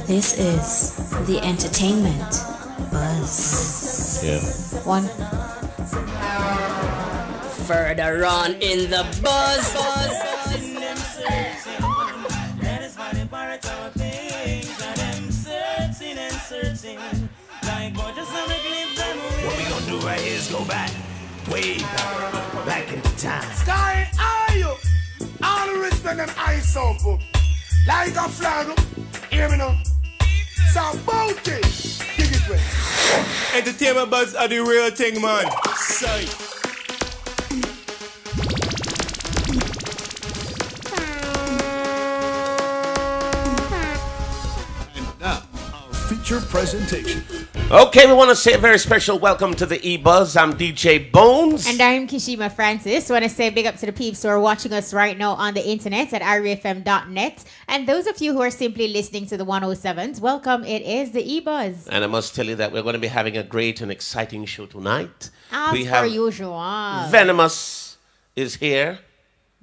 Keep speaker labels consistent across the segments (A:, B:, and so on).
A: This is the entertainment buzz.
B: Yeah.
A: One.
C: Further on in the buzz.
D: What we gonna do right here is go back, way back into time.
E: Sky, are you? All the respect and I sample. Like a flag, hear me now. So, bounty, dig it way.
B: Entertainment buzz are the real thing, man. Sight.
F: And now, our feature presentation.
B: Okay, we want to say a very special welcome to the E-Buzz. I'm DJ Bones.
G: And I'm Kishima Francis. Want to say big up to the peeps who are watching us right now on the internet at irefm.net. And those of you who are simply listening to the 107s, welcome. It is the E-Buzz.
B: And I must tell you that we're going to be having a great and exciting show tonight.
G: As
B: we
G: per
B: have
G: usual.
B: Venomous is here.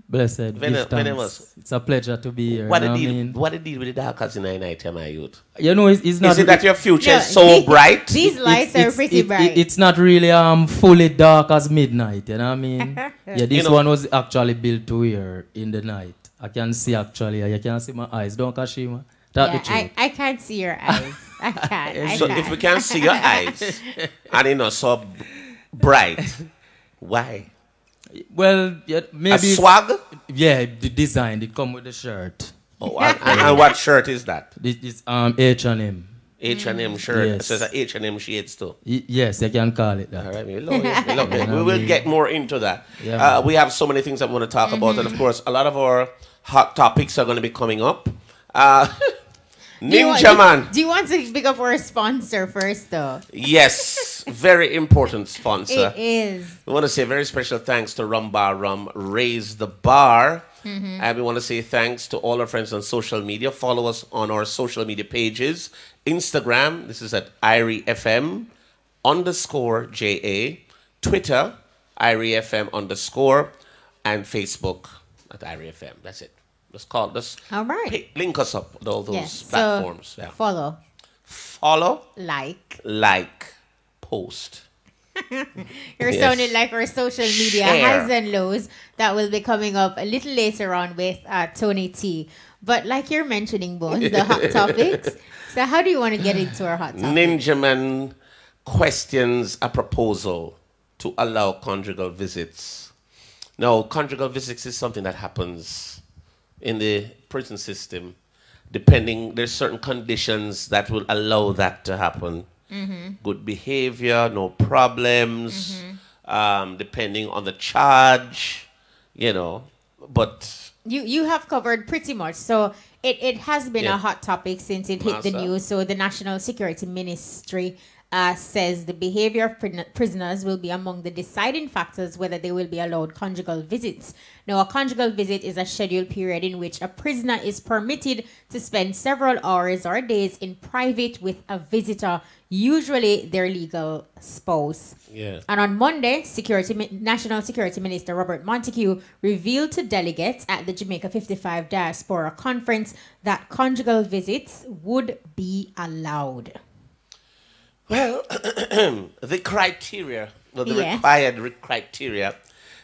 H: Blessed.
B: Venomous.
H: It's a pleasure to be here.
B: What
H: you
B: the
H: know
B: deal?
H: I mean?
B: What the deal with the darkers in the night, my youth?
H: You know, it's not.
B: Is it that your future
G: No,
B: is so bright?
G: These lights are pretty bright.
H: It's not really fully dark as midnight. You know what I mean? Yeah, this one was actually built to wear in the night. I can see actually. You can see my eyes. Don't Kashima? Tell the truth.
G: I can't see your eyes. I can't.
B: So if we can't see your eyes and it's not so bright, why?
H: Well, yeah, maybe
B: A swag?
H: Yeah, the design. It come with the shirt.
B: Oh, and what shirt is that?
H: This H&M.
B: H&M shirt.
H: Yes.
B: So it's a H&M shades too.
H: Yes, you can call it that.
B: All right, we love it. We love it. We will get more into that.
H: Yeah,
B: we have so many things I want to talk about, and of course, a lot of our hot topics are going to be coming up. Ninja Man.
G: Do you want to pick up our sponsor first, though?
B: Yes, very important sponsor.
G: It is.
B: We want to say a very special thanks to Rum Bar Rum, Raise the Bar. And we want to say thanks to all our friends on social media. Follow us on our social media pages. Instagram, this is at IRIFM _JA. Twitter, IRIFM _. And Facebook at IRIFM. That's it. Let's call this.
G: All right.
B: Link us up with all those
G: Yes,
B: platforms.
G: So follow.
B: Follow,
G: Like.
B: post.
G: You're
B: Yes.
G: sounding like our social media
B: Share.
G: highs and lows that will be coming up a little later on with Tony T. But like you're mentioning, Bones, the hot topics. So how do you want to get into our hot topics?
B: Ninja Man questions a proposal to allow conjugal visits. Now, conjugal visits is something that happens in the prison system. There's certain conditions that will allow that to happen. Good behavior, no problems, depending on the charge, but...
G: You have covered pretty much. So it has been
B: Yeah.
G: a hot topic since it hit the
B: Massa.
G: news. So the National Security Ministry says the behavior of prisoners will be among the deciding factors whether they will be allowed conjugal visits. Now, a conjugal visit is a scheduled period in which a prisoner is permitted to spend several hours or days in private with a visitor, usually their legal spouse.
B: Yeah.
G: And on Monday, National Security Minister Robert Montague revealed to delegates at the Jamaica 55 Diaspora Conference that conjugal visits would be allowed.
B: Well, the criteria, the
G: Yes.
B: required criteria,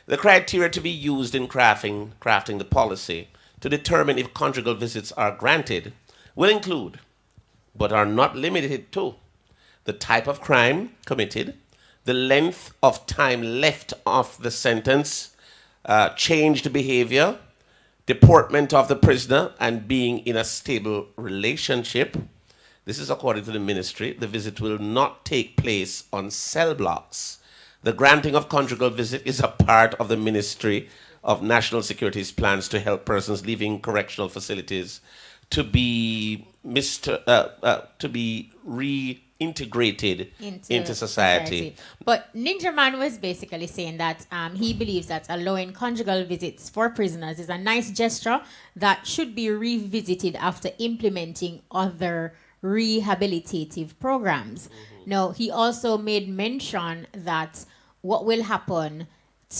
B: the criteria to be used in crafting the policy to determine if conjugal visits are granted will include, but are not limited to, the type of crime committed, the length of time left of the sentence, changed behavior, deportment of the prisoner, and being in a stable relationship. This is according to the ministry. The visit will not take place on cell blocks. The granting of conjugal visit is a part of the Ministry of National Security's plans to help persons leaving correctional facilities to be reintegrated into society.
G: But Ninja Man was basically saying that he believes that allowing conjugal visits for prisoners is a nice gesture that should be revisited after implementing other rehabilitative programs. Now, he also made mention that what will happen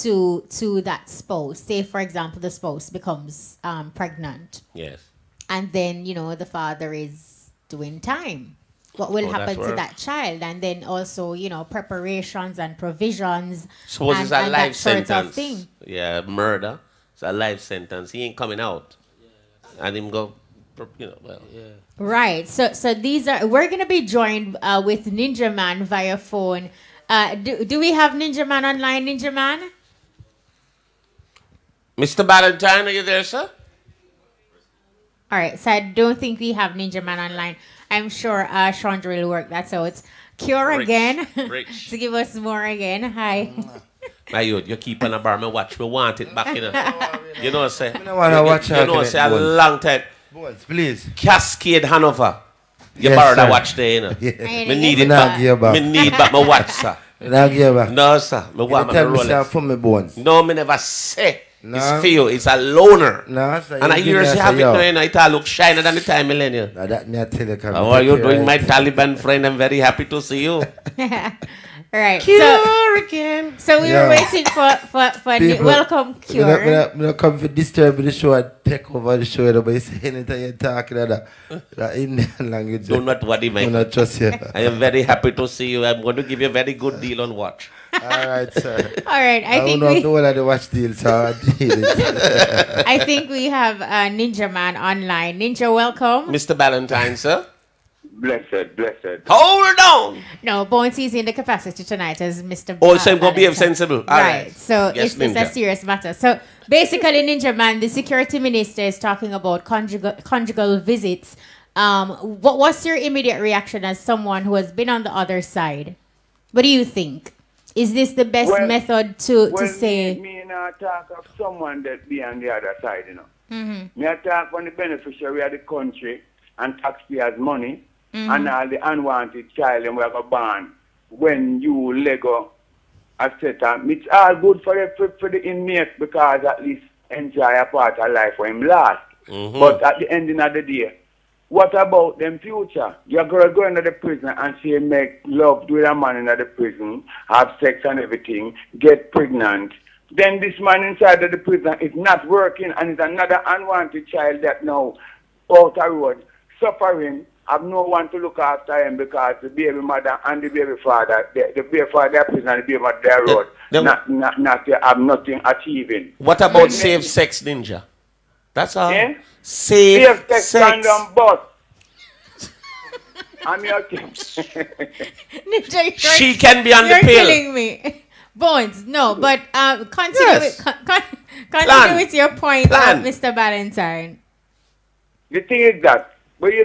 G: to that spouse, say for example the spouse becomes pregnant,
B: Yes.
G: and then the father is doing time. What will happen to
B: where-
G: that child? And then also, you know, preparations and provisions.
B: Suppose
G: and,
B: it's a
G: and
B: life
G: that sort of
B: sentence.
G: thing.
B: Yeah, murder. It's a life sentence. He ain't coming out. And him go, you know, well.
G: Right. So these are, we're going to be joined with Ninja Man via phone. Do we have Ninja Man online, Ninja Man?
B: Mr. Valentine, are you there, sir?
G: All right. So I don't think we have Ninja Man online. I'm sure Chandra will work that out. Cure
B: Rich,
G: again
B: rich.
G: to give us more again. Hi.
B: My youth, you keep on a bar, me watch, me want it back, you know. You know what I'm saying?
I: I wanna watch
B: you know what I'm saying? A
I: Bones.
B: long time.
I: Boys, please.
B: Cascade Hanover. You
I: Yes,
B: borrow that
I: sir.
B: watch there, you know.
I: Yeah.
B: Me need it
I: Nah,
B: back.
I: give back.
B: Me need back my watch, sir.
I: Now give back.
B: No, sir. Me want my
I: Tell me,
B: Rolex.
I: sir, for me bones.
B: No, me never say.
I: No.
B: It's for you. It's a loaner.
I: No, sir.
B: And I
I: you
B: hear
I: give me
B: you
I: a
B: have it
I: say, yo.
B: now, you know. It all look shiner than the time millennium.
I: Now that me I tell you, come
B: How are you
I: take care
B: doing,
I: of
B: my
I: it.
B: Taliban friend? I'm very happy to see you.
G: Right.
B: Cure again.
G: So we
I: Yeah.
G: were waiting for
I: People-
G: welcome Cure.
I: Me not come to disturb the show and take over the show, but you say anything you're talking that Indian language.
B: Do not worry, my
I: I not trust you.
B: I am very happy to see you. I'm going to give you a very good deal on watch.
I: All right, sir.
G: All right. I
I: I
G: think
I: don't know
G: we,
I: the one of the watch deal, so I deal it.
G: I think we have Ninja Man online. Ninja, welcome.
B: Mr. Valentine, sir.
J: Blessed, blessed.
B: Hold on.
G: No, Bones is in the capacity tonight as Mr.
B: Oh, so I'm going to behave
G: Valentine.
B: sensible. All
G: Right. So
B: Yes,
G: it's a
B: Ninja.
G: serious matter. So basically, Ninja Man, the security minister is talking about conjugal visits. What's your immediate reaction as someone who has been on the other side? What do you think? Is this the best method to say?
J: Me not talk of someone that be on the other side, you know. Me I talk on the beneficiary of the country and taxpayers' money and all the unwanted child and we have a born when you Lego, etc. It's all good for the inmate because at least enjoy a part of life for him last. But at the ending of the day, what about them future? Your girl go into the prison and she make love with a man in the prison, have sex and everything, get pregnant. Then this man inside of the prison is not working and is another unwanted child that now out the road, suffering, have no one to look after him because the baby mother and the baby father, the baby father prison and the baby mother their road, not have nothing achieving.
B: What about safe sex, Ninja? That's all.
J: Yeah?
B: Safe
J: sex.
B: sex.
J: Condom bus. I'm your
G: Ninja,
B: She can be on the
G: you're
B: pill.
G: killing me. Bones, no, but continue,
B: Yes.
G: continue with your point,
B: Plan.
G: Mr. Valentine.
J: The thing is that we're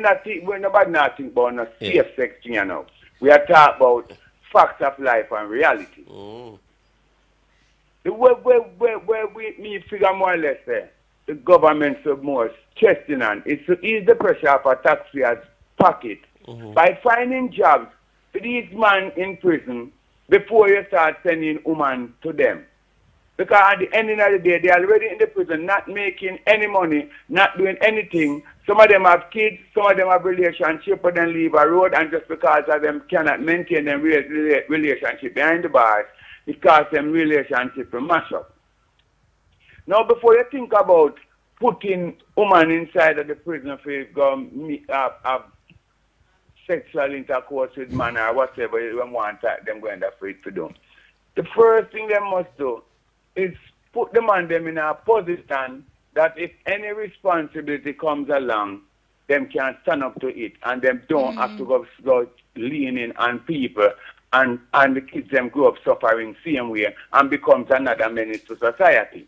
J: nobody not think about no safe sex thing, you know. We are talking about facts of life and reality. The where we figure more or less the government should more stressing on is to ease the pressure of a taxpayer's pocket by finding jobs for these men in prison before you start sending women to them. Because at the end of the day, they are already in the prison, not making any money, not doing anything. Some of them have kids, some of them have relationship, but then leave a road, and just because of them cannot maintain them relationship behind the bars, it causes them relationship to mash up. Now, before you think about putting women inside of the prison for go have sexual intercourse with man or whatever you want them going to do, the first thing they must do is put them in a position that if any responsibility comes along, them can stand up to it and them don't have to go leaning on people and the kids them grow up suffering same way and becomes another menace to society.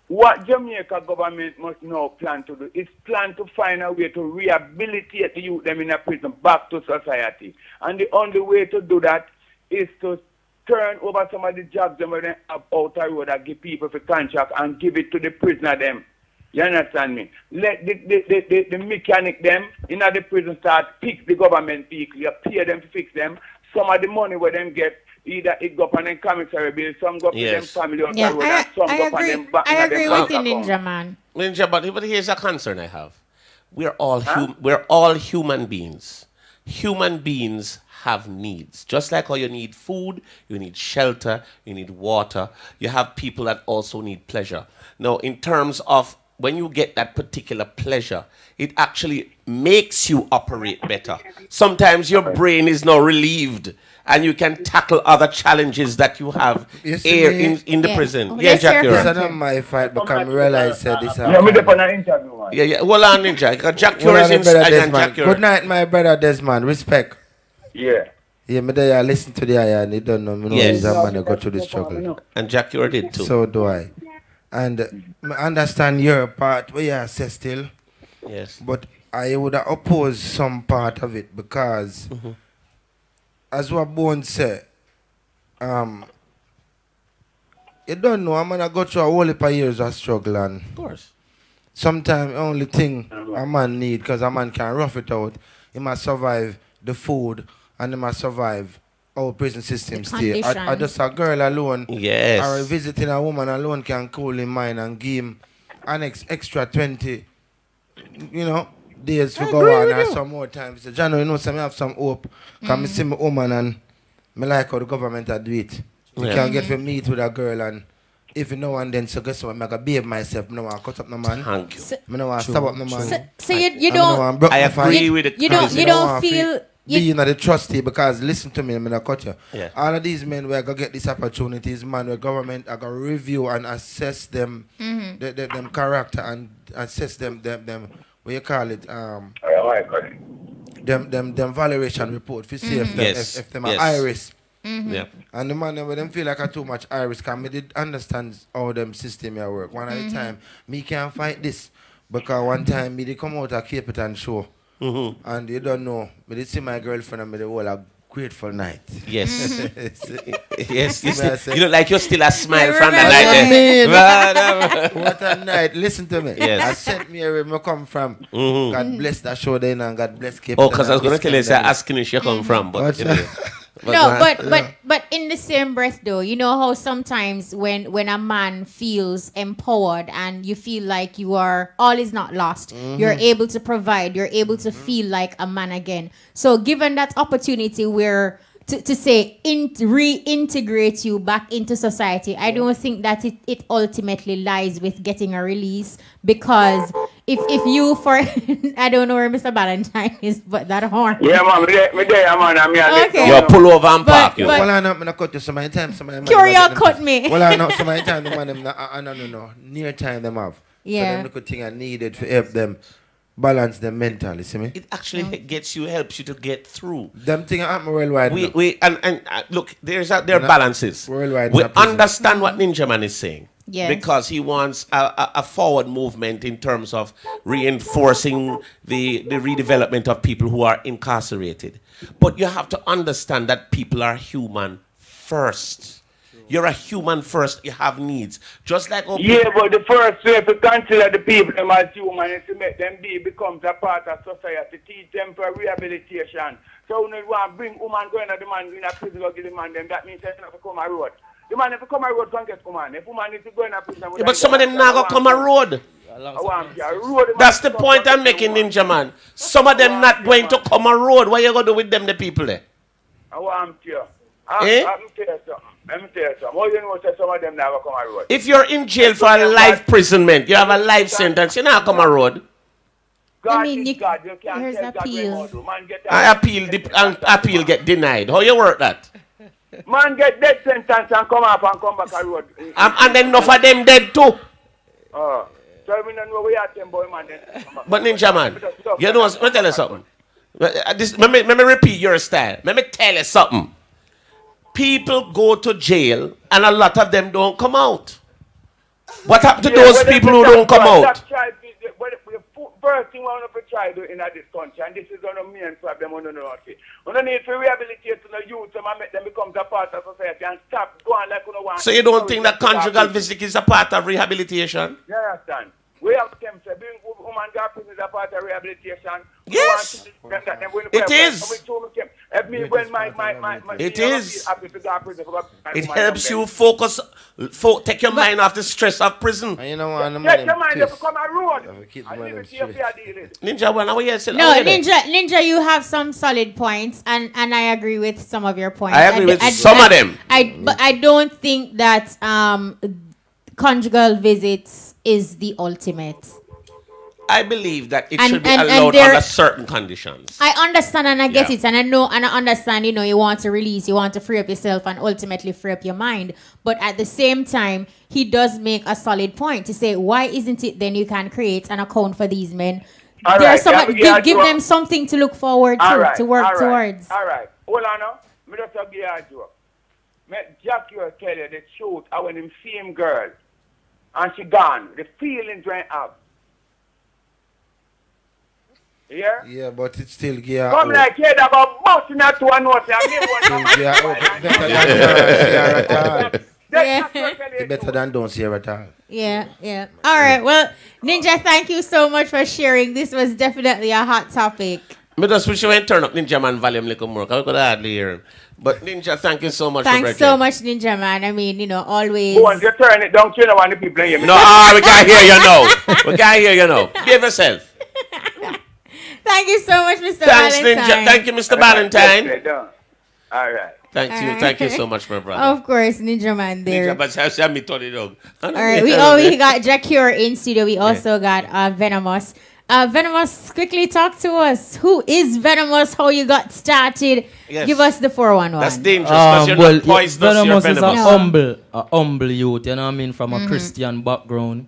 J: What Jamaica government must now plan to do is plan to find a way to rehabilitate the youth them in a prison back to society. And the only way to do that is to turn over some of the jobs them where they have out the road and give people for contract and give it to the prisoner them. You understand me? Let the mechanic them in the prison start fix the government people. You pay them to fix them. Some of the money where them get, either it go up on them commissary bill, some go up to them family out the road, and some go up on them back.
G: I agree with you,
J: bank account.
G: Ninja Man.
B: Ninja, but here's a concern I have. We're all human beings. Human beings have needs. Just like how you need food, you need shelter, you need water. You have people that also need pleasure. Now, in terms of when you get that particular pleasure, it actually makes you operate better. Sometimes your brain is now relieved and you can tackle other challenges that you have here in the prison.
G: Oh,
B: yeah, Jah Cure.
I: It's not my fight because I realize this.
J: Yeah, me dey on an interview, man.
B: Yeah. Hold on, Ninja. Because Jah Cure is in Jah Cure.
I: Good night, my brother Desmond. Respect.
J: Yeah.
I: Yeah, me there listen to the eye and they don't know. Me know
B: Yes.
I: he's a man who go through the struggle.
B: And Jah Cure did too.
I: So do I. And I understand your part where you say still.
B: Yes.
I: But I would oppose some part of it because, as what Bone said, you don't know, I'm going to go through a whole heap of years of struggle. And
B: of course.
I: sometimes the only thing a man need, because a man can rough it out, he must survive the food and he must survive our prison system stay. I just a girl alone or visiting a woman alone can cool him mind and give him an extra 20, days to go on or some more time. So, John, you know, so I have some hope. Because I see my woman and I like how the government do it. You can get to meet with a girl and if you know and then so guess what, I'm going to behave myself. I don't want to cut up no man.
B: Thank you.
I: I don't want to stab up no man.
G: So you don't...
B: I agree with it.
G: You don't feel...
I: Being the trustee, because listen to me, I'm going to cut you.
B: Yeah.
I: All of these men were going to get these opportunities, man, where government are going to review and assess them, them character and assess them, what you call it, them valuation report to see if them are iris.
B: Yeah.
I: And the man when them feel like I too much iris, because me did understand how them system here work. One at a time, me can't fight this, because one time me did come out of Cape Town show. And you don't know, but you see my girlfriend and me the whole a grateful night.
B: Yes. Yes. You look like you're still a smile from the night.
I: What a night. Listen to me.
B: Yes.
I: I sent me where I come from. God bless that show then and God bless Cape.
B: Oh, because I was going to tell you, asking where you come from. But,
G: but in the same breath though, you know how sometimes when a man feels empowered and you feel like you are all is not lost, you're able to provide, you're able to feel like a man again. So given that opportunity where to say reintegrate you back into society, I don't think that it ultimately lies with getting a release, because if you for I don't know where Mr. Valentine is, but that horn.
J: Yeah, man, me there, man.
G: Okay.
B: You pull over and park you.
I: Well, I'm not cut you so many times.
G: Cure, you cut me.
I: Well, I know so many times the man them no near time them have.
G: Yeah.
I: So them little thing I needed to help them balance them mentally, see me?
B: It actually helps you to get through.
I: Them thing happen worldwide.
B: Look, there are balances.
I: Worldwide.
B: We understand what Ninja Man is saying.
G: Yes.
B: Because he wants a forward movement in terms of reinforcing the redevelopment of people who are incarcerated. But you have to understand that people are human first. You're a human first. You have needs. Just like...
J: but the first way to consider the people them as human is to make them becomes a part of society, teach them for rehabilitation. So when you want to bring woman going to the man in a prison or give the man them, that means they have to come a road. The man if you come a road can get woman. If woman needs to go in a prison...
B: but some of them not going to come a road. That's the point I'm making, Ninja Man. Some of them not going to come a road. What you going to do with them, the people there?
J: I want you. Let me tell you something. How you know some of them never come a road?
B: If you're in jail for a life imprisonment, you have a life sentence, you not come a road.
J: God is God. You can't tell
G: appeal.
J: God man get
B: appeal get denied. How you work that?
J: Man get death sentence and come up and come back a road.
B: And then enough of them dead too.
J: So we don't know where you are, them boy man.
B: But Ninja Man, you know, let me tell you something. Let me repeat your style. Let me tell you something. People go to jail and a lot of them don't come out. What happened to those people who don't come out?
J: The first thing we want to try to do in this country, and this is one of the main problems we don't know. We don't need to rehabilitate the youth and make them become a part of society and stop going like we don't want.
B: So you don't think that conjugal visit is a part of rehabilitation?
J: You understand? We have them to bring woman to prison as a part of rehabilitation.
B: Yes. It is. It is. It helps you focus, take your mind off the stress of prison.
I: And you know what?
J: Get your mind up, come a road.
B: Ninja, when I was here,
G: no, Ninja, you have some solid points, and I agree with some of your points.
B: I agree with some of them.
G: But I don't think that conjugal visits is the ultimate.
B: I believe that it should be allowed under certain conditions.
G: I understand and I get it, and I know and I understand, you know, you want to release, you want to free up yourself and ultimately free up your mind. But at the same time, he does make a solid point to say, why isn't it then you can create an account for these men? Give them something to look forward to, to work towards.
J: All right. Hold on now. Me just give you a joke. Jah Cure tell you the truth. I when him see him girl and she gone. The feelings went up. Yeah?
I: Yeah, but it's still gear.
J: Come like head about busting that to a note.
I: Better than don't see her at all.
G: Yeah, yeah. All right. Well, Ninja, thank you so much for sharing. This was definitely a hot topic.
B: I just wish you went turn up Ninja Man volume a little more. I could hardly hear him. But Ninja, thank you so much.
G: Thanks so much, Ninja Man. I mean, you know, always.
J: Go on, just turn it down. You know, want the people hear me.
B: No, we can't hear you now. We can't hear you now. Give yourself.
G: Thank you so much, Mr.
B: Thanks,
G: Valentine.
B: Ninja. Thank you, Mr. Valentine.
J: All right.
B: Thank you so much, my brother.
G: Of course, Ninja Man there.
B: Ninja,
G: all right, we got Jah Cure in studio. We also got Venomous. Venomous, quickly talk to us. Who is Venomous? How you got started?
B: Yes.
G: Give us the 411.
B: That's dangerous because you're not poisonous,
H: Venomous
B: you're venomous.
H: is a humble youth, you know what I mean, from a Christian background.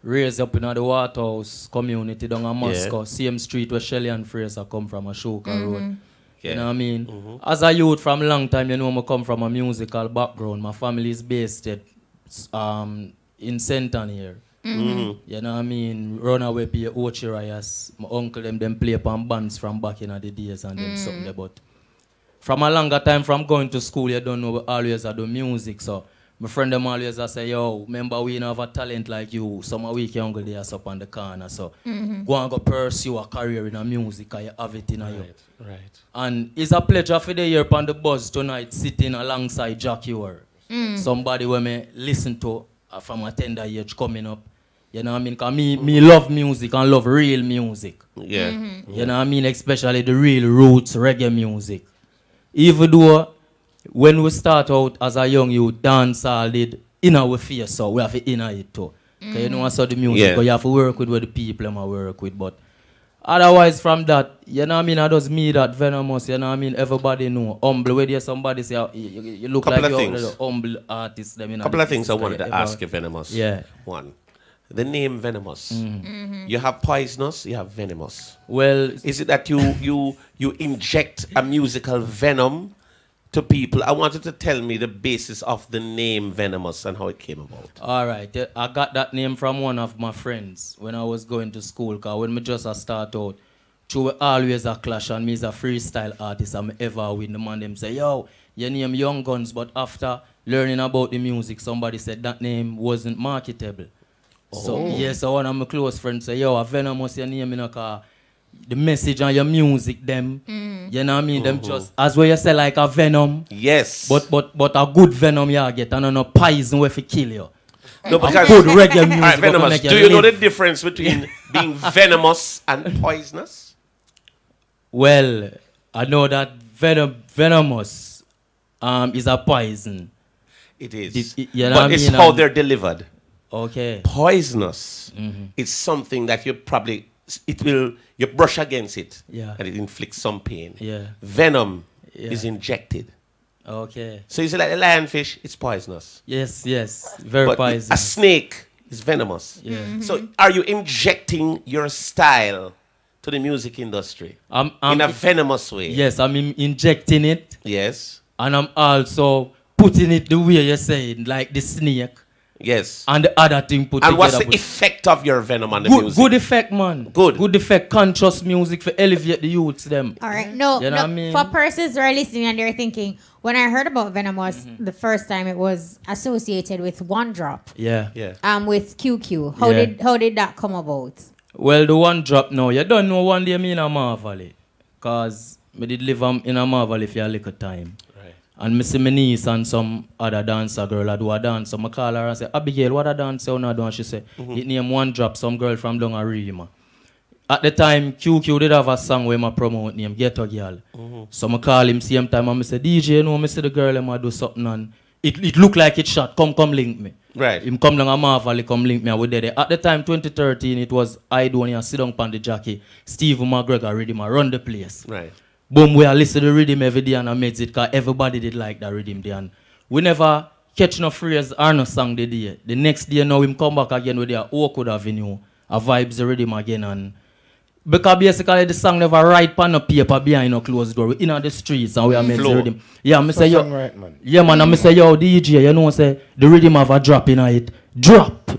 H: Raised up in the Waterhouse community down in Moscow, same street where Shelly and Fraser come from, Ashoka Road. You know what I mean? As a youth from a long time, you know, I come from a musical background. My family is based at, in Centon here. You know what I mean? Runaway P. Ochirayas. My uncle them play upon bands from back in the days and them something there. But from a longer time from going to school, you don't know, we always do music. So my friend them always say, yo, remember we don't have a talent like you. Some week younger they are up on the corner. So go and go pursue a career in a music and you have it in you.
B: Right.
H: And it's a pleasure for the year on the bus tonight sitting alongside Jah Cure. Somebody where me listen to from a tender age coming up. You know what I mean? Because me love music and love real music.
B: Yeah.
H: You know what I mean? Especially the real roots reggae music. Even though when we start out as a young youth, dance all did in our face, so we have to inner it too. Because you know what's the music, but you have to work with what the people I work with. But otherwise from that, you know what I mean? I just me that Venomous, you know what I mean? Everybody know. Humble, where there's somebody say you look like you're a humble artist.
B: Couple of things I wanted to ask you, Venomous.
H: Yeah.
B: One. The name Venomous. You have poisonous, you have venomous.
H: Well,
B: is it that you inject a musical venom to people? I wanted to tell me the basis of the name Venomous and how it came about.
H: All right. I got that name from one of my friends when I was going to school. Because when I just start out, through always a clash and me is a freestyle artist. I'm ever with the man them say, yo, your name Young Guns. But after learning about the music, somebody said that name wasn't marketable. So, yes, so one of my close friends say, yo, a Venomous your name, you know, cause the message on your music, them, you know what I mean? Them just, as well you say like a venom.
B: Yes.
H: But a good venom you get, and no poison will kill you.
B: No, because
H: good reggae music.
B: Right, Venomous, do you know the difference between being venomous and poisonous?
H: Well, I know that venomous is a poison.
B: It is.
H: You know
B: but it's how they're delivered.
H: Okay.
B: Poisonous is something that you probably, you brush against it and it inflicts some pain.
H: Yeah.
B: Venom is injected.
H: Okay.
B: So you see like a lionfish, it's poisonous.
H: Yes. Very poisonous.
B: A snake is venomous.
H: Yeah.
B: So are you injecting your style to the music industry in a venomous way?
H: Yes, I'm injecting it.
B: Yes.
H: And I'm also putting it the way you're saying, like the snake.
B: Yes.
H: And the other thing put together.
B: And what's the effect of your venom on the music?
H: Good effect, man.
B: Good
H: effect. Conscious music for elevate the youths, them.
G: All right. No,
H: you know what I mean?
G: For persons who are listening and they're thinking, when I heard about Venomous the first time, it was associated with One Drop.
H: Yeah.
G: With QQ. How did that come about?
H: Well, the One Drop now, you don't know one day me in a Marvel. Because I did live in a Marvel if you have a little time. And I see my niece and some other dancer girl I do a dance. So I call her and say, Abigail, what a dance you do? And she say, it name One Drop, some girl from down a Rima. At the time, QQ did have a song where I promote name Ghetto Girl. So I call him same time and I say, DJ, you know, I see the girl I do something and it looked like it shot. Come link me.
B: Right.
H: Him come down a Marvel, he come link me. I was there. At the time, 2013, it was I do and sit down on the jockey. Steve McGregor rhythm, I run the place.
B: Right.
H: Boom, we are listening to the rhythm every day and I made it because everybody did like that rhythm there. And we never catch no phrase or no song the day. The next day now him come back again with their Oakwood Avenue. A vibes the rhythm again and because basically the song never write on no paper behind no closed door. We in the streets and we are making the rhythm. Yeah, me say yo.
I: Right, man.
H: Yeah man, and me say yo DJ, you know say the rhythm have a drop in it. Drop,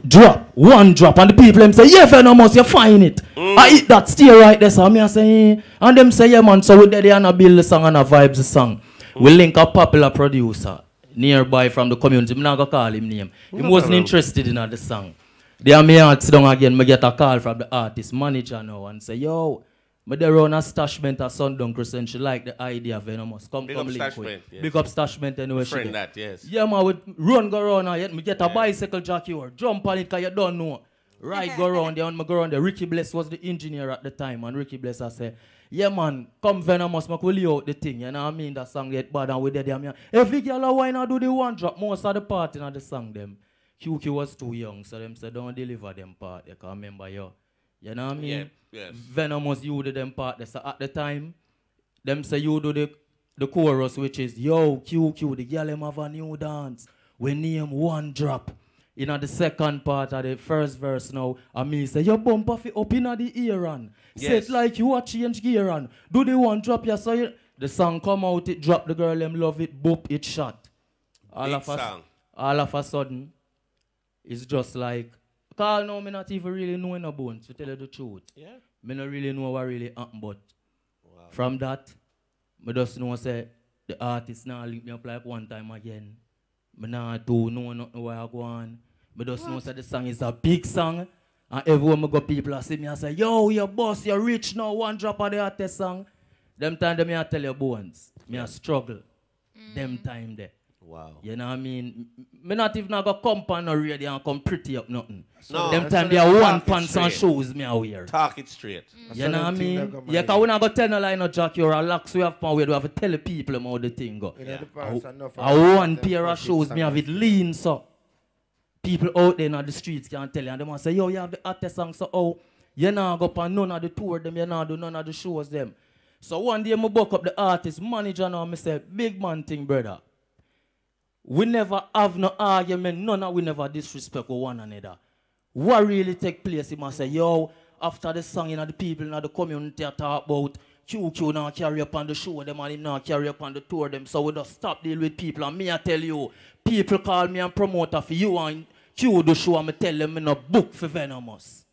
H: one drop. And the people them say, yeah, Venomous, you find it. I hit that stay right there, so me I say, and them say, yeah man, so we there and I build the song and I vibes the song. We link a popular producer nearby from the community. I'm not gonna call him name. He wasn't interested in the song. They me sit down again, me get a call from the artist manager now and say, yo, me there run a stashment at Sundown Crescent. She like the idea of Venomous. Come link with.
B: Yes.
H: Big up stashment anyway.
B: Friend that, yes.
H: Yeah man, we run go around and me get a bicycle Jah Cure. Jump on it cause you don't know. Right go around there and me go around there. Ricky Bless was the engineer at the time and Ricky Bless I say, yeah man, come Venomous, make we lay out the thing. You know what I mean? That song get bad and we there. Every girl why not do the one drop most of the part in the song them. QQ was too young, so them say don't deliver them part. You can remember yo. You know what I mean?
B: Yeah, yes.
H: Venomous you do them part. So at the time, them say you do the chorus which is yo QQ, the girl them have a new dance. We name one drop. In the second part of the first verse now, and me say you bump off it up in the ear and say it like you a change gear and do the one drop ya so the song come out, it drop, the girl them love it, boop, it shot. All of a sudden, it's just like, cause now me not even really knowing no bones, to tell you the truth.
B: Yeah.
H: Me not really know what really happened, but from that, me just know say the artist now link me up like one time again. Me not do know nothing where I go on. Me just know say the song is a big song. And everywhere me go people see me and say, yo, you boss, you're rich now, one drop of the artist song. Them time them I tell you bones. Me a struggle. Them time there.
B: Wow.
H: You know what I mean? Me not even go come on no radio and come pretty up nothing.
B: No,
H: them time they are one pants and shoes me out here.
B: Talk it straight.
H: You know what I mean? Yeah, because we not go tell no lie no Jah Cure or locks we have power, we have to tell the people how the thing go. I one pair of shoes me have it lean so. People out there in the streets can tell you and they must say, yo, you have the artist song so oh, you not go on none of the tour them, you not do none of the shows them. So one day I book up the artist manager now, I say, big man thing, brother. We never have no argument, none of we never disrespect one another. What really take place, he must say, yo, after the song, you know, the people in the community talk about QQ now carry up on the show them and him now carry up on the tour them, so we just stop dealing with people. And me I tell you, people call me and promoter for you and Q the show and me tell them in a book for Venomous.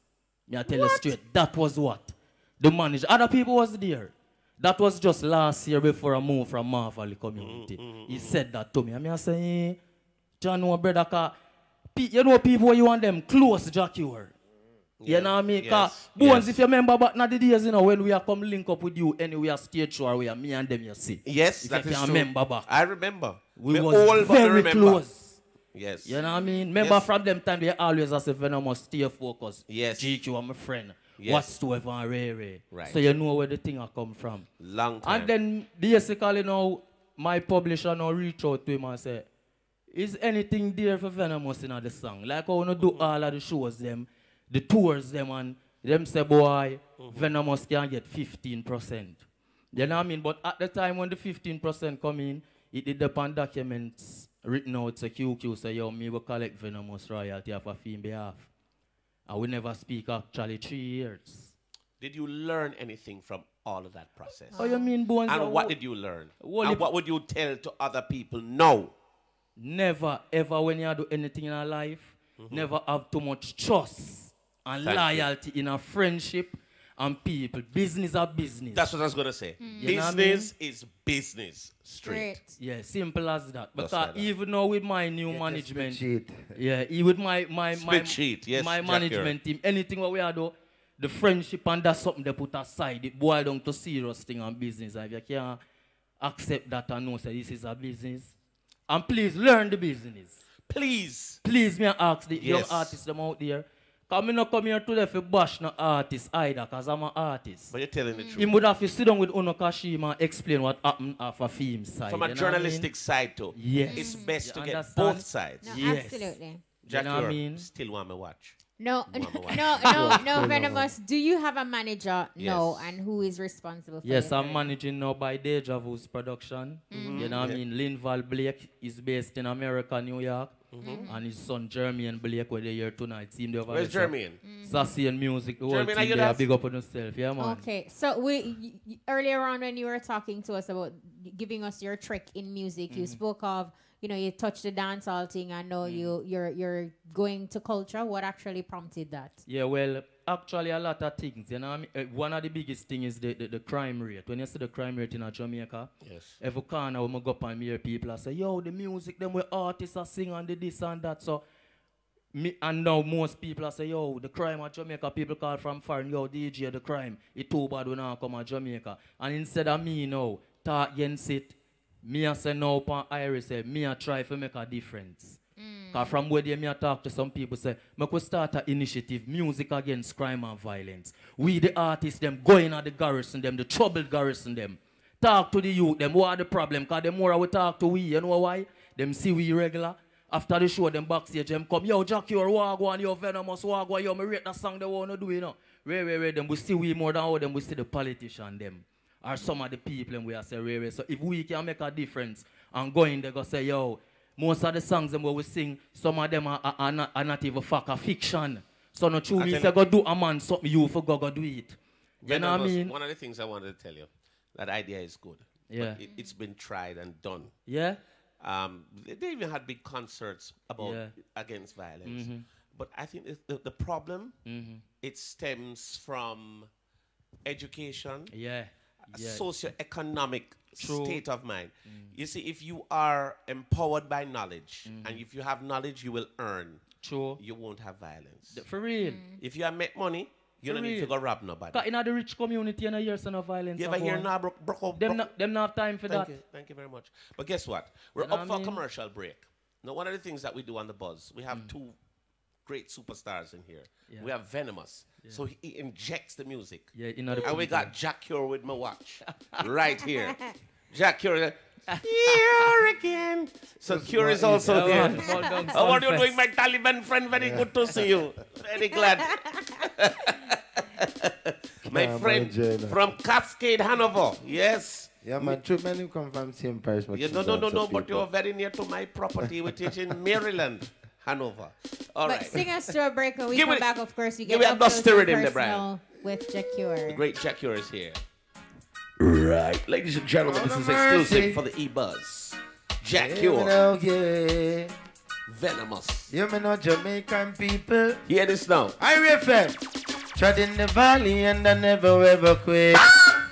H: Me I tell you straight, that was what? The manager, other people was there. That was just last year before I moved from Marvel community. He said that to me. I say, John, no brother, you know people where you want them close, Jah Cure. You know what I mean? Yes. Bones, if you remember back in the days, you know, when we are come link up with you anywhere stage show where me and them you see.
B: Yes,
H: if
B: that
H: you
B: is true.
H: Remember back.
B: I remember.
H: We was very close.
B: Yes.
H: You know what I mean? Remember from them time they always say Venomous stay focused.
B: Yes.
H: GQ, I'm a friend.
B: Yes.
H: Whatsoever and rare.
B: Right.
H: So you know where the thing come from.
B: Long time.
H: And then basically now my publisher now reach out to him and say, is anything there for Venomous in the song? Like I wanna do all of the shows them, the tours them and them say boy, Venomous can get 15%. You know what I mean? But at the time when the 15% come in, it did upon documents written out to QQ say yo me will collect Venomous royalty of a fee in behalf. And we never speak actually 3 years.
B: Did you learn anything from all of that process?
H: Oh, you mean Bones?
B: And what did you learn? And what would you tell to other people now?
H: Never, ever when you do anything in our life, never have too much trust and loyalty in a friendship and people. Business are business.
B: That's what I was going to say. Business is business. Straight.
H: Yeah, simple as that. Because even now with my new management, with my management team, anything what we are do, the friendship and that's something they put aside. It boils down to serious thing and business. If you can't accept that and know say this is a business, and please learn the business.
B: Please.
H: Please me ask the young artists them out there. I'm not come here today for bash no artist either, because I'm an artist.
B: But you're telling the truth.
H: He would have to sit down with Uno Kashima and explain what happened off a film side.
B: From a journalistic side too.
H: Yes.
B: It's best to get
H: understand?
B: both sides.
G: No,
H: Yes.
G: absolutely.
B: Jah
H: You know what I
B: Cure
H: mean?
B: still want me watch.
G: No, Venomous. Do you have a manager? No, and who is responsible for
H: Yes,
G: your
H: I'm
G: career?
H: managing now by Deja Vu's production. You know what I mean? Linval Blake is based in America, New York. And his son Jermaine Blake, where they here tonight. See him there over
B: Where's
H: there,
B: Jermaine?
H: Sassy and music. The whole
B: Jermaine, are
H: team
B: you
H: there,
B: that?
H: big up on yourself. Yeah, man.
G: Okay, so earlier on when you were talking to us about giving us your trick in music, you spoke of, you touched the dancehall thing. I know you're going to culture. What actually prompted that?
H: Yeah, well, actually a lot of things. You know, what I mean? One of the biggest things is the crime rate. When you see the crime rate in Jamaica,
B: Yes.
H: every corner when I go up and hear people, I say, yo, the music, them where artists are singing and the this and that. So, and now most people say, yo, the crime at Jamaica, people call from foreign, yo, DJ, the crime, it too bad when I come to Jamaica. And instead of me now, talk against it, me I say no upon Iris, say, me I try to make a difference. Because from where they me I talk to some people, say, I could start an initiative, music against crime and violence. We the artists, them going at the garrison, them, the troubled garrison, them. Talk to the youth, them, what are the problem? Because the more we talk to we, you know why? Them see we regular. After the show, them backstage, them come, yo, Jah Cure, wagwan, yo, Venomous, wagwan, yo, me rate that song they want to do, you know. Them, we see we more than all them, we see the politician, them. Or some of the people, and we are say, so if we can make a difference and go in there, go say, yo, most of the songs them where we sing, some of them are not even fact, a fiction. So no true, we say, go do a man something, you for go do it. You know what I mean?
B: One of the things I wanted to tell you, that idea is good.
H: Yeah.
B: But it's been tried and done.
H: Yeah?
B: They even had big concerts about against violence. But I think the problem, it stems from education, socioeconomic state of mind. You see, if you are empowered by knowledge, and if you have knowledge, you will earn.
H: True.
B: You won't have violence.
H: For real.
B: If you have make money, you don't need to go rob nobody.
H: Because in the rich community, you hear some violence.
B: You ever hear now,
H: them not have time for that.
B: Thank you very much. But guess what? We're up for a commercial break. Now, one of the things that we do on the buzz, we have two great superstars in here. We have Venomous. So he injects the music. And we got Jah Cure with my watch right here. Jah Cure. Here again. So Cure is also there. How are you doing, my Taliban friend? Very good to see you. Very glad. My friend from Cascade, Hanover. Yes.
I: Yeah, man, too many come from same parish.
B: No, but you're very near to my property, which is in Maryland, Hanover. All right.
G: Sing us to a break when we come back, of course. We
B: give
G: get
B: me a
G: up close
B: Buster
G: and
B: rhythm, the
G: personal
B: Brian.
G: with Jah Cure.
B: The great Jah Cure is here. Right. Ladies and gentlemen, this is exclusive for the E-Buzz. Jah Cure. Venomous.
I: You know Jamaican people.
B: Hear this now.
I: I refer. Trod in the valley and I never ever quit.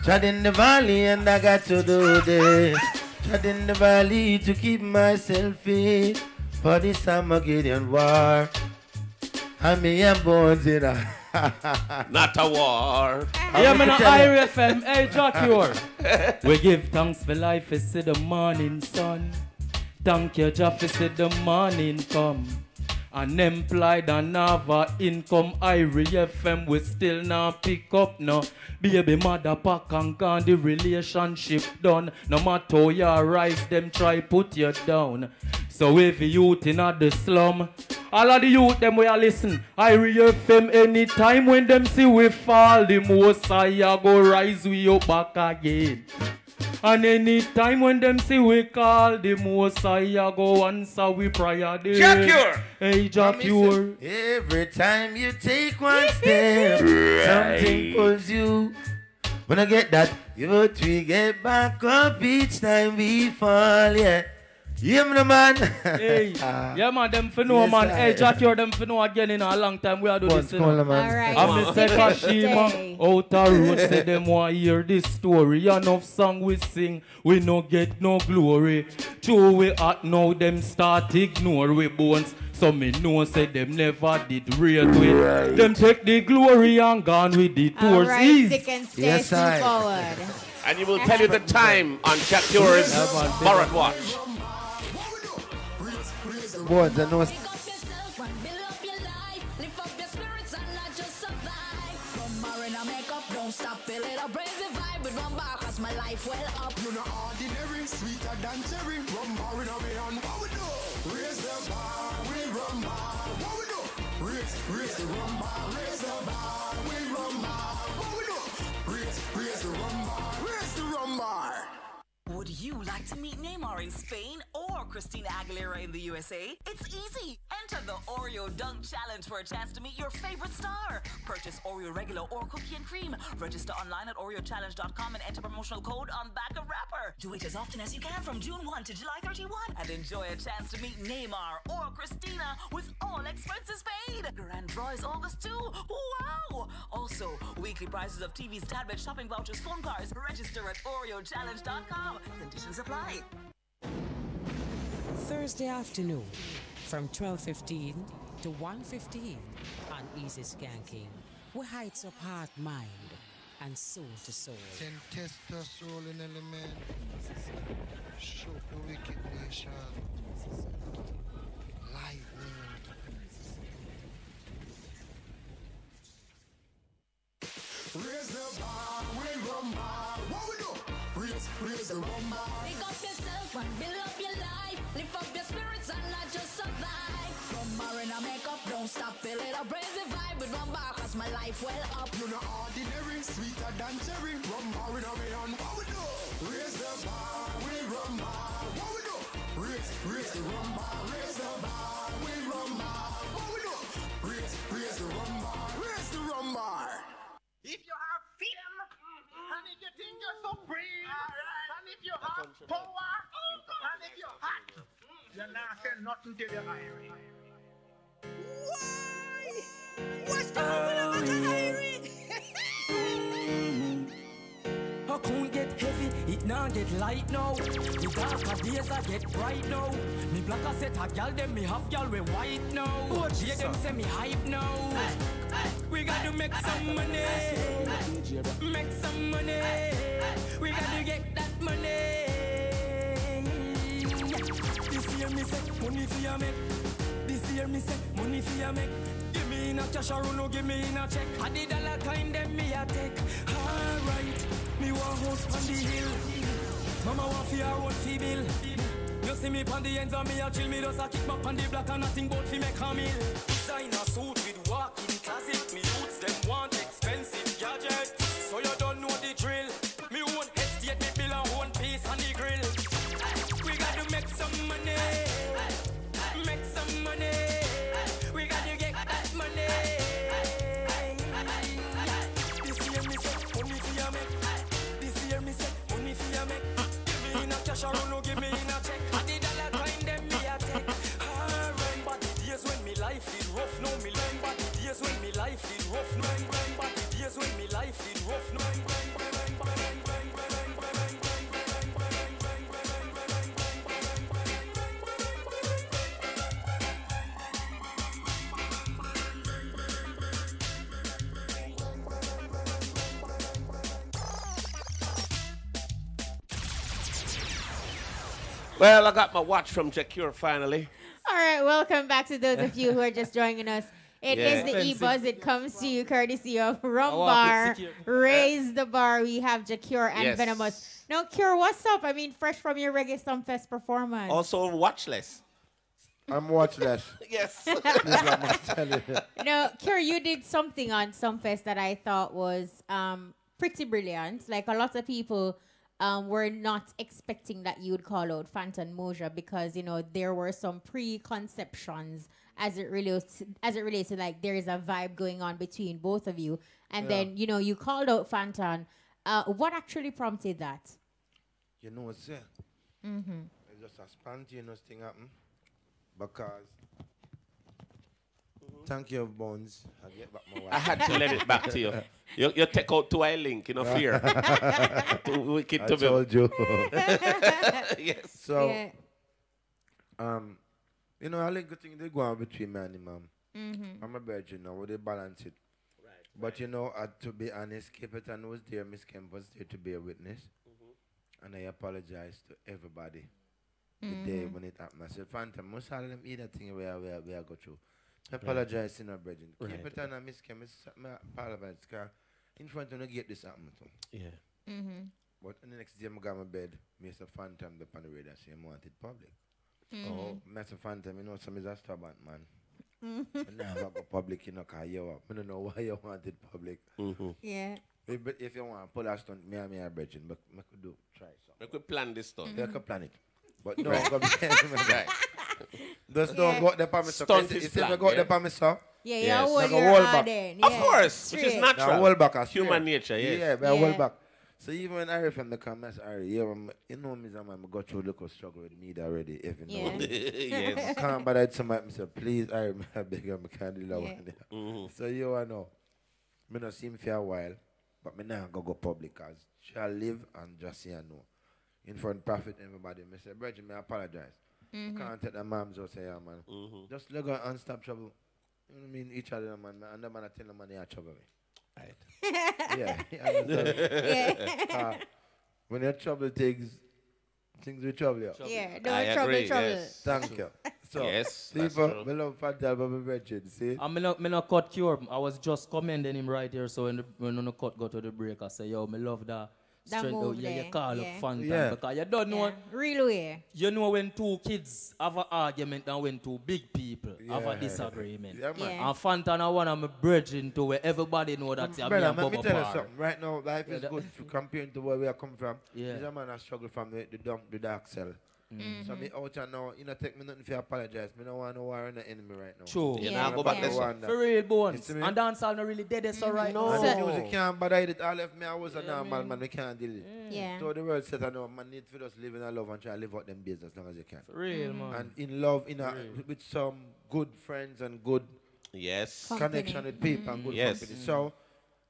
I: Trod in the valley and I got to do this. Trod in the valley to keep myself fit for this Armageddon war. And me and bones in a
B: not a war.
H: Yeah, man, IRFM, hey, Jah Cure. We give thanks for life, we see the morning sun. Thank you, Jah, for see the morning come. Unemployed and have a income, IRFM, we still not pick up, no. Baby mother pack and gone, the relationship done. No matter how you rise, them try put you down. So if you youth in the slum, all of the youth them will listen. I reaffirm anytime when them see we fall, the most I go rise we up back again. And anytime when them see we call, the most I go answer we prayer day.
B: Jah Cure.
H: Hey, Jah Cure.
I: Every time you take one step, something pulls you. When I get that, youth we get back up each time we fall, yeah. Yeah, man.
H: Hey, yeah, man, them for know, man. Hey, Jah Cure, them for know again in a long time. We are doing this, you know.
G: Alright.
H: I'm Mr. Kashima, out the road, say them want hear this story. Enough song we sing, we no get no glory. True, we act now, them start ignore we bones. So me know, say them never did real with. Them take the glory and gone with the tours.
G: Alright, they can stay forward.
B: And you will tell you the time on Jah Cure's Barrett Watch.
I: Bones, I know.
C: my life well up.
E: You know ordinary, sweeter than cherry. Rum bar in a me hand, what we do? Raise the bar, we rum bar. What we do? Raise the rum bar, raise the bar, we rum bar. What we do? Raise the rum bar, raise the rum bar.
K: Would you like to meet Neymar in Spain or Christina Aguilera in the USA? It's easy. Enter the Oreo Dunk Challenge for a chance to meet your favorite star. Purchase Oreo regular or cookie and cream. Register online at oreochallenge.com and enter promotional code on back of wrapper. Do it as often as you can from June 1 to July 31 and enjoy a chance to meet Neymar or Christina with all expenses paid. Grand draw is August 2. Wow! Also, weekly prices of TVs, tablets, shopping vouchers, phone cards. Register at oreochallenge.com. Conditions apply.
L: Thursday afternoon from 12:15 to 1:15 on Easy Skanking. We heights up heart, mind, and soul to soul.
I: Then testosterone element. Show the wicked nation. Lightning.
E: Raise the bar, we rum bar. What we do? Raise the rum bar.
C: Pick up yourself and build up your life. Lift up your spirits and not just survive. Rum bar in a makeup, don't stop. Feel it up, raise the vibe with rum bar, cause my life well up.
E: You know ordinary, sweeter than cherry. Rum bar in a me hand, what we do? Raise the bar, we rum bar. What we do? Raise the rum bar, raise the bar, we rum bar. What we do? Raise the rum bar, raise the rum bar.
M: If you have freedom, and if you think you're supreme, and if you have power, and if you're hot, you're not saying nothing till you're Irie.
C: Why? What's the movie of Irie?
L: I can't get heavy, it now get light now. The darker days I get bright now. Me black I set a gal, them me half gal we white now. Yeah, them say me hype now. We got to make some money. Make some money. We got to get that money. This year me say money for ya make. This year me say money for ya make. Give me in a cash or no give me in a check. I did all the kind them me a take. Alright, me want house on the hill. Mama want for her own fee bill. You see me on the ends of me a chill. Me just a kick back on the block and nothing but fi make a meal. Designer suit with walking classic. Me youths them want expensive gadgets. So you don't know the drill. Me own estate, me bill and own piece on the grill. We got to make some money. Make some money. We got to get that money. This year me say money for ya make. This year me say money for ya make. Give me in a cash or no give me in a check. I did all the kind them me a take. Alright, but the days when me life did rough, no me learn. But the days when me life did rough, no. But the days when me life did rough, no.
B: Well, I got my watch from Jah Cure finally.
G: All right, welcome back to those of you who are just joining us. It is the E-Buzz. It comes to you courtesy of Rum Bar, Raise the Bar. We have Jah Cure and Venomous. Now, Cure, what's up? I mean, fresh from your Reggae Sumfest performance.
B: Also, watchless.
I: I'm watchless.
B: Yes.
G: No, Cure, you did something on Sumfest that I thought was pretty brilliant. Like, a lot of people were not expecting that you would call out Phantom Moja because, you know, there were some preconceptions as it relates to, like, there is a vibe going on between both of you. And then, you know, you called out Phantom. What actually prompted that?
I: You know what's it? It's just a spontaneous thing happen. Because thank you, Bones. I get back my wife.
B: I had to let it back to you. You take out to a link, you know, fear. Too wicked to
I: I told you.
B: Yes.
I: So, you know, I like good thing they go on between me and him, mom. I'm a virgin now, they balance it.
B: Right.
I: But you know, to be honest, Capitan was there, Miss Kemp was there to be a witness. And I apologize to everybody. The day when it happened. I said, Phantom, most of them eat that thing where I go through. I apologize to no brethren. Capitan and Miss Kemp, I apologize because in front of the gate this happened to.
B: Yeah.
I: But in the next day, I got my bed. Me say Phantom the on the radio say I want it public. Oh, me say Phantom, you know, some is a stubborn man. But now I go public, you know, cause you up. I don't know why you want it public.
G: Yeah.
I: But if you want to pull a stunt, me and me are bridging, but I could do try something.
B: We could plan this stunt.
I: Yeah, I could plan it. But no,
B: Right.
I: go be careful.
B: Right.
I: Just don't go out there by myself.
B: Stunt
I: You
B: is
I: see, if I
B: planned,
I: go out there
B: yeah.
I: by myself,
G: Yeah,
B: Yes.
G: yeah,
I: like a
G: you're
I: wall
G: hard
I: back.
G: then.
B: Of
G: Yeah.
B: course, which is
G: Straight.
B: natural.
I: now wall back, I
B: Human
I: swear.
B: nature, yes.
I: Yeah, but
G: Yeah.
I: wall back. So even when Ari from the comments, Ari, yeah, you know me, I go through a little struggle with me already, if you know
G: Yeah.
I: me.
B: Yes.
I: I can't bother somebody, I say, please, Ari, I beg you, I can't do that
G: Yeah.
I: one. So you know, me not see him for a while, but me now go public, because shall live and just see I know. In front of Prophet, everybody, me say, Bridget, me apologize. Can't take the moms out say, yeah, man. Just let go and stop trouble. You know what I mean? Each other, man. And the man I tell them, man, they are trouble me.
B: Right.
I: Yeah. You understand? When your trouble things will trouble you.
G: Yeah,
B: I
G: don't trouble,
B: agree,
G: trouble.
B: yes.
I: Thank you. So,
B: Yes, that's
I: people,
B: true.
I: we love Fatal Baba Bridget, see?
H: I'm not cut Cure. I was just commending him right here. So when the cut go to the break, I say, yo, me love that.
G: That
H: strength
G: move
H: out. Yeah,
G: there,
H: you call
G: yeah.
H: up Phantom
I: Yeah.
H: because you don't know.
G: Yeah. Real way.
H: You know when two kids have an argument and when two big people have a
I: Yeah.
H: disagreement.
I: Yeah, man.
G: Yeah.
H: And Phantom are one of my brethren to where everybody know that me
I: Brother,
H: and
I: let me
H: Bubba
I: tell you
H: par.
I: something. Right now, life is
H: that-
I: good if you comparing to where we are coming from.
H: Yeah.
I: There's a man that struggle from the dump, the dark cell. So me out and now, you know, take me nothing for apologize. Me don't want no war in the enemy right now.
H: True.
B: You
G: Yeah.
B: know, go back
G: Yeah.
B: there. So.
I: One that-
H: For real,
I: You
H: bones.
I: see me?
H: And dancehall not really dead so right
B: No.
I: And
H: now.
I: the music can't bother it. All left me, I was a normal man. We can't deal it.
G: Yeah.
I: So the world said, I know, man need for us live in a love and try to live out them business as long as you can.
H: For real, man.
I: And in love, with some good friends and good
B: Yes.
I: connection with people and good
B: Yes.
I: company. So,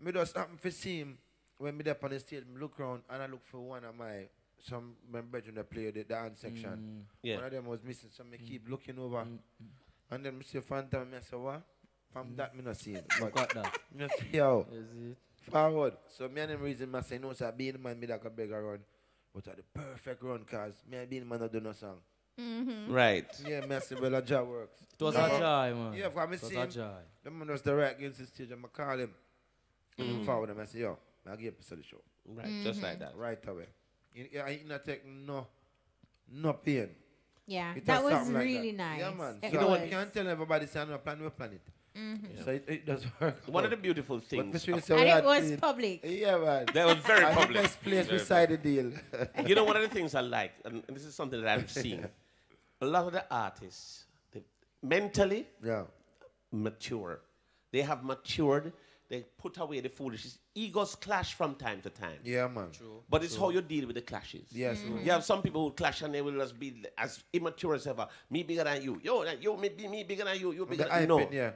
I: me just happen to see him when me up on the stage, me look around and I look for one of my brethren that play the dance section.
B: Yeah.
I: One of them was missing, so me keep looking over. And then me see Phantom, I say, what? From that, me not see him.
H: Look at that.
I: Me not see how.
H: Is it?
I: Forward. So me and him reason I say, no, sir, being the man, me that can beg a run. But at the perfect run, cause me and being the man not do no song.
B: Right.
I: Yeah, me I say, well, a job works.
H: It was
I: Yeah.
H: a joy, man.
I: Yeah, for me
H: It was
I: see
H: a
I: him,
H: joy.
I: the man was direct against the stage, and I call him. Forward, and I say, yo, I'll give you the show.
B: Right. Just like that.
I: Right away. I not take no pain.
G: Yeah.
I: It
G: That
I: has
G: was
I: something like
G: really
I: that.
G: nice.
I: Yeah, man.
G: It
I: So you know what?
G: was.
I: You can't tell everybody, say, I'm plan, we plan it. So it does work.
B: One of the beautiful
I: But
B: things.
I: Mr.
B: of-
I: Say
G: And
I: we
G: it
I: had
G: was
I: clean.
G: public.
I: Yeah, man.
B: That was very
I: And
B: public.
I: the best place
B: Very
I: beside the deal.
B: You know, one of the things I like, and this is something that I've seen, a lot of the artists, they mentally
I: Yeah.
B: mature. They have matured. They put away the foolishness. Egos clash from time to time.
I: Yeah, man.
B: But it's how you deal with the clashes.
I: Yes.
B: You have some people who clash and they will just be as immature as ever. Me bigger than you. You me bigger than you. You bigger
I: The
B: than you. No.
I: hyping, yeah.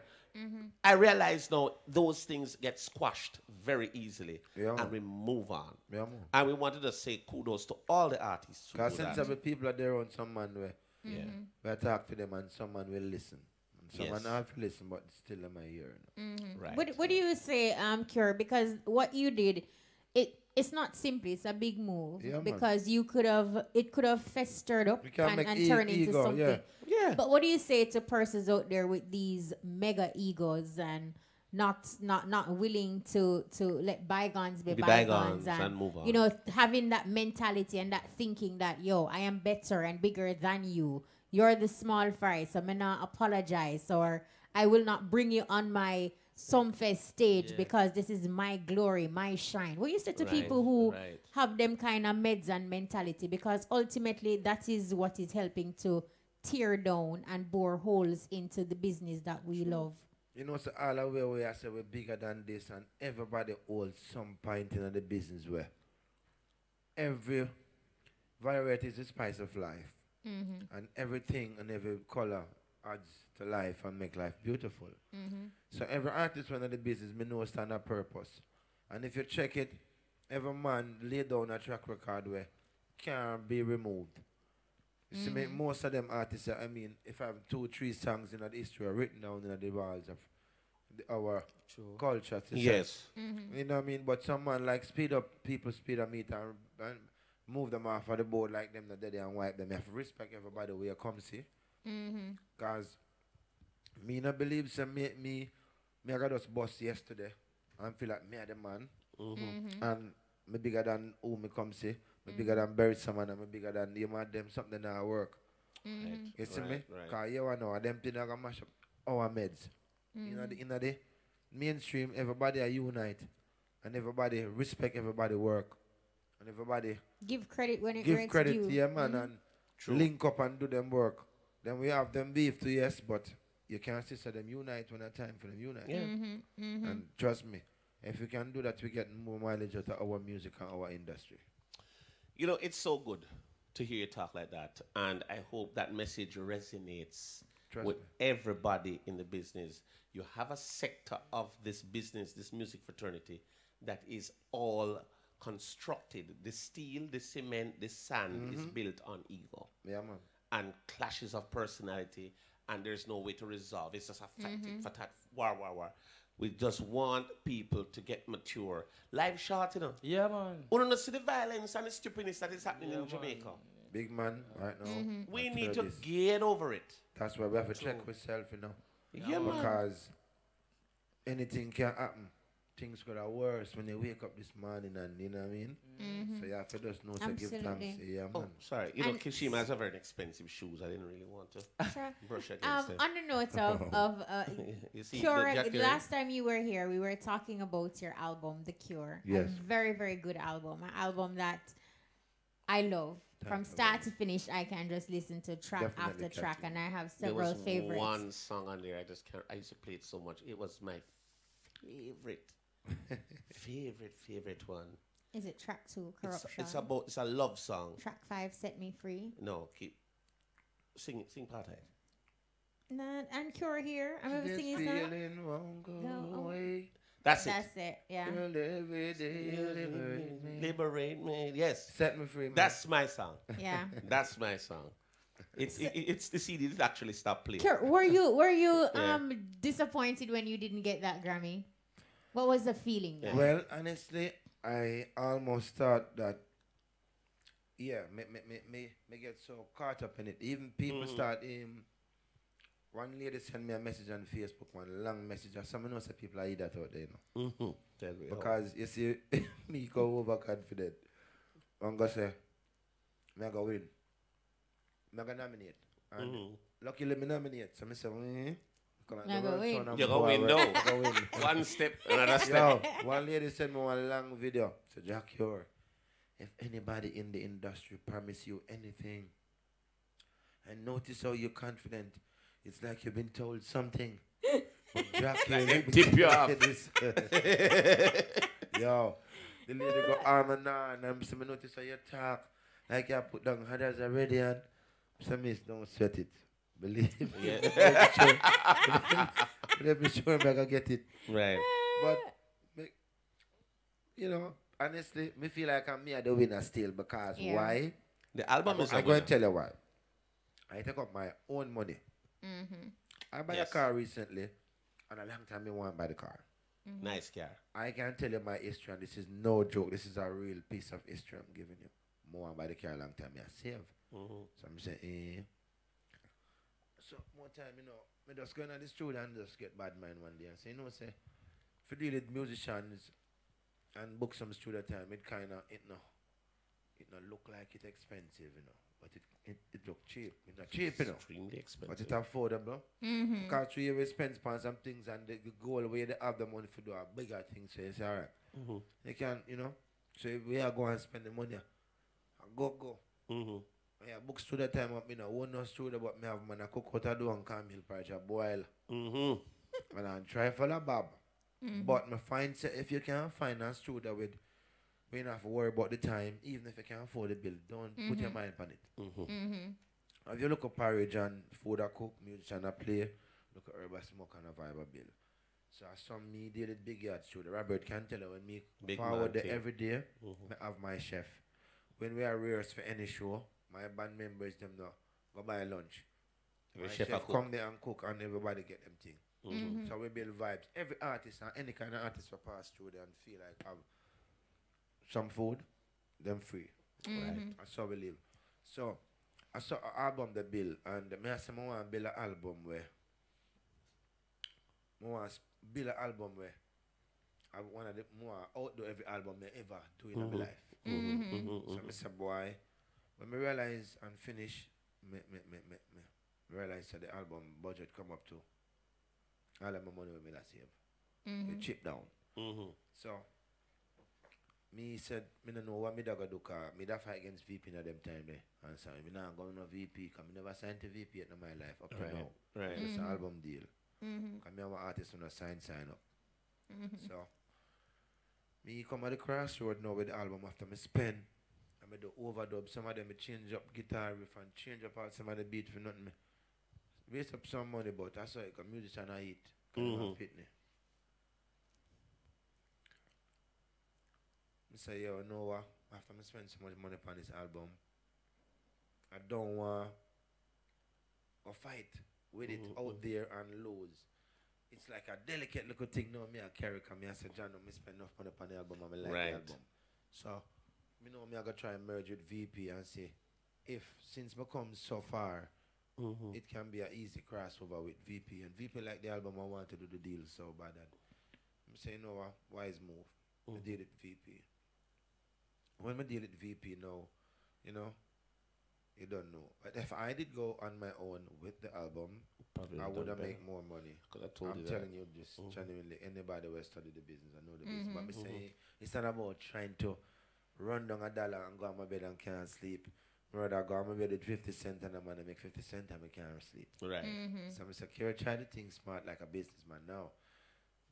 B: I realize now those things get squashed very easily.
I: Yeah, man.
B: And we move on.
I: Yeah, man.
B: And we wanted to say kudos to all the artists who
I: Because
B: do
I: since
B: that.
I: every people are there on some man where we talk to them and someone will listen. And someone
B: Yes.
I: have to listen, but still in my ear.
B: Right.
G: What do you say, Cure? Because what you did, it's not simple. It's a big move
I: Yeah, man.
G: because it could have festered up
I: You can
G: and,
I: make
G: and turned into
I: ego,
G: something.
I: yeah.
B: Yeah.
G: But what do you say to persons out there with these mega egos and not willing to let bygones be bygones
B: and move on.
G: You know, having that mentality and that thinking that I am better and bigger than you. You're the small fry, so I'm not apologize, or I will not bring you on my Sumfest stage because this is my glory, my shine. What you say to
B: Right,
G: people who
B: right.
G: have them kind of meds and mentality, because ultimately that is what is helping to tear down and bore holes into the business that we love.
I: You know, so all the way where I say we're bigger than this, and everybody holds some point in the business where every variety is the spice of life. And everything and every color adds to life and make life beautiful. So every artist when in the business, me know stand a purpose. And if you check it, every man lay down a track record where can't be removed. You see me, most of them artists, I mean, if I have 2-3 songs in the history are written down in the walls of our culture.
B: Yes.
I: You know what I mean? But some man like speed up meet and move them off of the board like them that they and wipe them. You have to respect everybody where you come see. Because me not believe some me I got us bust yesterday and feel like me are the man. And me bigger than who me come see. Me bigger than Barry Salmon, and me bigger than them and them something that work.
B: Right.
I: You see me?
B: Right.
I: Cause you know them things are gonna mash up our meds. In the mainstream, everybody are unite, and everybody respect everybody work, and everybody
G: give credit when it
I: give credit
G: due.
I: to your man and link up and do them work. Then we have them beef too, yes, but you can't see so them unite when it's time for them unite.
B: Yeah.
I: And trust me, if we can do that, we get more mileage out of our music and our industry.
B: You know, it's so good to hear you talk like that, and I hope that message resonates with everybody in the business. You have a sector of this business, this music fraternity, that is all constructed. The steel, the cement, the sand is built on ego.
I: Yeah, man.
B: And clashes of personality, and there's no way to resolve. It's just a fighting, war. We just want people to get mature. Life short, you know.
H: Yeah, man.
B: We don't see the violence and the stupidness that is happening in Jamaica.
I: Big man, right now.
B: We need to get over it.
I: That's why we have to check ourselves, you know.
B: Yeah, man.
I: Because anything can happen. Things could have worse when you wake up this morning, and you know what I mean? So you have to just know to give thanks. Yeah, man.
B: Oh, sorry. You know, Kishima has a very expensive shoes. I didn't really want to brush against them.
G: On the note of
B: you see,
G: Cure, last time you were here, we were talking about your album, The Cure.
I: Yes.
G: A very, very good album. An album that I love. From start to finish, I can just listen to track after track, and I have several favorites.
B: There was one song on there I just can't. I used to play it so much. It was my favorite. favorite one.
G: Is it track 2, Corruption?
B: It's a love song.
G: Track 5, Set Me Free.
B: No, sing part of it.
G: Nah, and Cure here. I'm ever singing this
I: feeling won't go away.
B: That's
G: it, yeah.
I: Girl, every day
B: liberate me. Yes.
I: Set me free, man.
B: That's my song.
G: Yeah.
B: That's my song. It's the CD that actually stopped playing.
G: Cure, were you disappointed when you didn't get that Grammy? What was the feeling?
B: Yeah.
I: Well, honestly, I almost thought that, me get so caught up in it. Even people start, one lady sent me a message on Facebook, one long message, and some know say people are that out there, you know. Because, you see, me go overconfident. I'm going to say, I'm going to win. I'm going to nominate. And luckily, me nominate. So I say,
B: You're going to win, no. One step, another step.
I: Yo, one lady sent me one long video. So, Jah Cure, if anybody in the industry promise you anything, and notice how you're confident, it's like you've been told something. But Jah Cure, let me
B: tip you off.
I: Yo, the lady go arm and on, and I notice how you talk, like you put down others already, and so miss, don't sweat it. Believe me.
B: Yeah.
I: Let me show him I can get it.
B: Right.
I: But, you know, honestly, me feel like I'm the winner still because why?
B: The album is
I: I'm going to tell you why. I take up my own money. I buy a car recently, and a long time I want to buy the car.
B: Nice car.
I: I can tell you my history, and this is no joke. This is a real piece of history I'm giving you. More buy the car a long time I save. So I'm saying, So more time, you know, me just going on the studio and just get bad mind one day and say, you know, say, if you deal with musicians and book some studio time, it no look like it's expensive, you know, but it look cheap. It's not cheap, you know.
B: Extremely expensive.
I: But it's affordable. Because we spend on some things and they go away, they have the money to do a bigger thing, so it's all right. They can, you know, so if we are going to spend the money, go. Yeah, book studio time up, you know, one no studio, but me have man a cook out a do and come hill parch a boil. And I try for the bob. But me find say if you can find a studio with, we don't have to worry about the time, even if you can afford the bill, don't put your mind on it. If you look at porridge and food I cook, musician I play, look at herb I smoke and a vibe I bill. So as some me deal with big yard studio, Robert can tell you when me
B: Big
I: forward
B: man
I: there every day, I have my chef. When we are rehearse for any show, my band members them know go buy lunch. My chef come there and cook and everybody get them thing. So we build vibes. Every artist and any kind of artist will pass through there and feel like have some food, them free. Right? That's how we live. So I saw an album the bill and me I say I want to build an album where I one of the more outdoor every album I ever do in my life. So I said, boy, when I realize and finish, me realize that the album budget come up to all of my money with me last year. It chip down. So me said, me don't know what me da go do, cause me da fight against VP in them time there. And so me not going to VP, cause me never signed to VP yet in my life up to now.
B: Right.
I: It's an album deal. Cause me have an artist when I sign up. So me come at the crossroad now with the album after me spend. I me do overdub. Some of them me change up guitar riff and change up all some of the beat for nothing. Me waste up some money, but that's why a musician I eat. Cause pitney. I say, yo, you know what? After I spend so much money on this album, I don't want to fight with it out there and lose. It's like a delicate little thing. No, me I carry, because me I say, John, I spend enough money on the album, I like the album. So, me know me I going to try and merge with VP and say, if, since me come so far, it can be an easy crossover with VP. And VP like the album, I want to do the deal so bad that I say, you know what, wise move. I deal with VP. When I deal with VP now, you know, you don't know. But if I did go on my own with the album, probably I would have make more money. Because I'm telling you this genuinely, anybody who study the business, I know the business. But I'm saying, it's not about trying to run down $1 and go on my bed and can't sleep. Rather go on my bed with 50 cents and I'm going to make 50 cents and I can't sleep.
B: Right.
I: So I'm secure, try to think smart like a businessman now.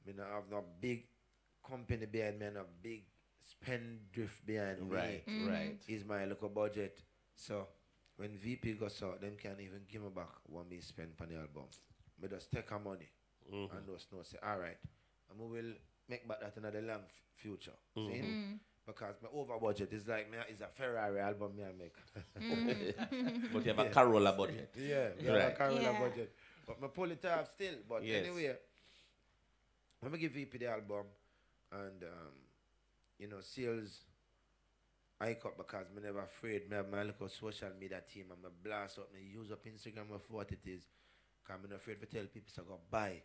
I: I don't have no big company behind me and a big spendthrift behind me.
B: Right.
I: Is my local budget. So when VP goes out, them can't even give me back what me spend on the album. Me just take our money and just know say, all right, and we will make back that another long future. See? Because my over budget is like it's a Ferrari album me I make.
B: But you have a Corolla budget.
I: Yeah, a Corolla budget. But me pull it off still. But anyway, when I give VP the album and you know, sales I cut because I'm never afraid. I have my little social media team and I blast up, I use up Instagram for what it is. Because I'm not afraid to tell people to go buy.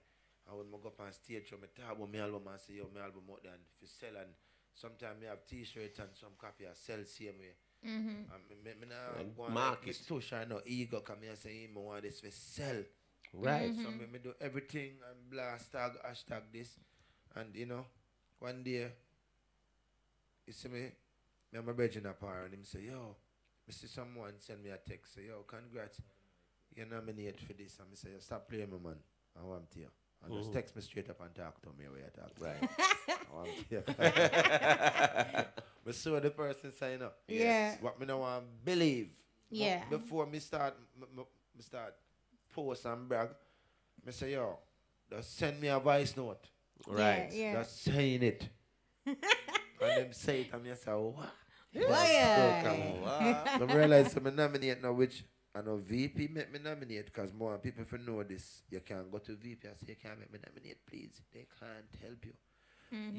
I: And when I go up on stage, I talk about my album and say, yo, my album out there and if you sell. And sometimes I have t-shirts and some copy I sell same way. And I go market. Like, I know ego because I say, I want this for sell.
B: Right.
I: So I do everything and blast tag, hashtag this. And you know, one day, you see me my brother apart and him say, yo, I see someone send me a text, say, yo, congrats, you're nominated for this. And I say, yo, stop playing me, man. I want to you. And just text me straight up and talk to me where you talk.
B: Right.
I: I want to you. But so the person saying up.
G: Yeah.
I: What me now want to believe.
G: Yeah.
I: Before me start post and brag, I say, yo, just send me a voice note.
B: Right.
G: Yeah.
I: Just saying it. And them say it and I say, what?
G: Yeah.
I: I realize I'm nominate now, which I know VP make me nominate because more people if you know this, you can't go to VP and say, you can't make me nominate, please. They can't help you.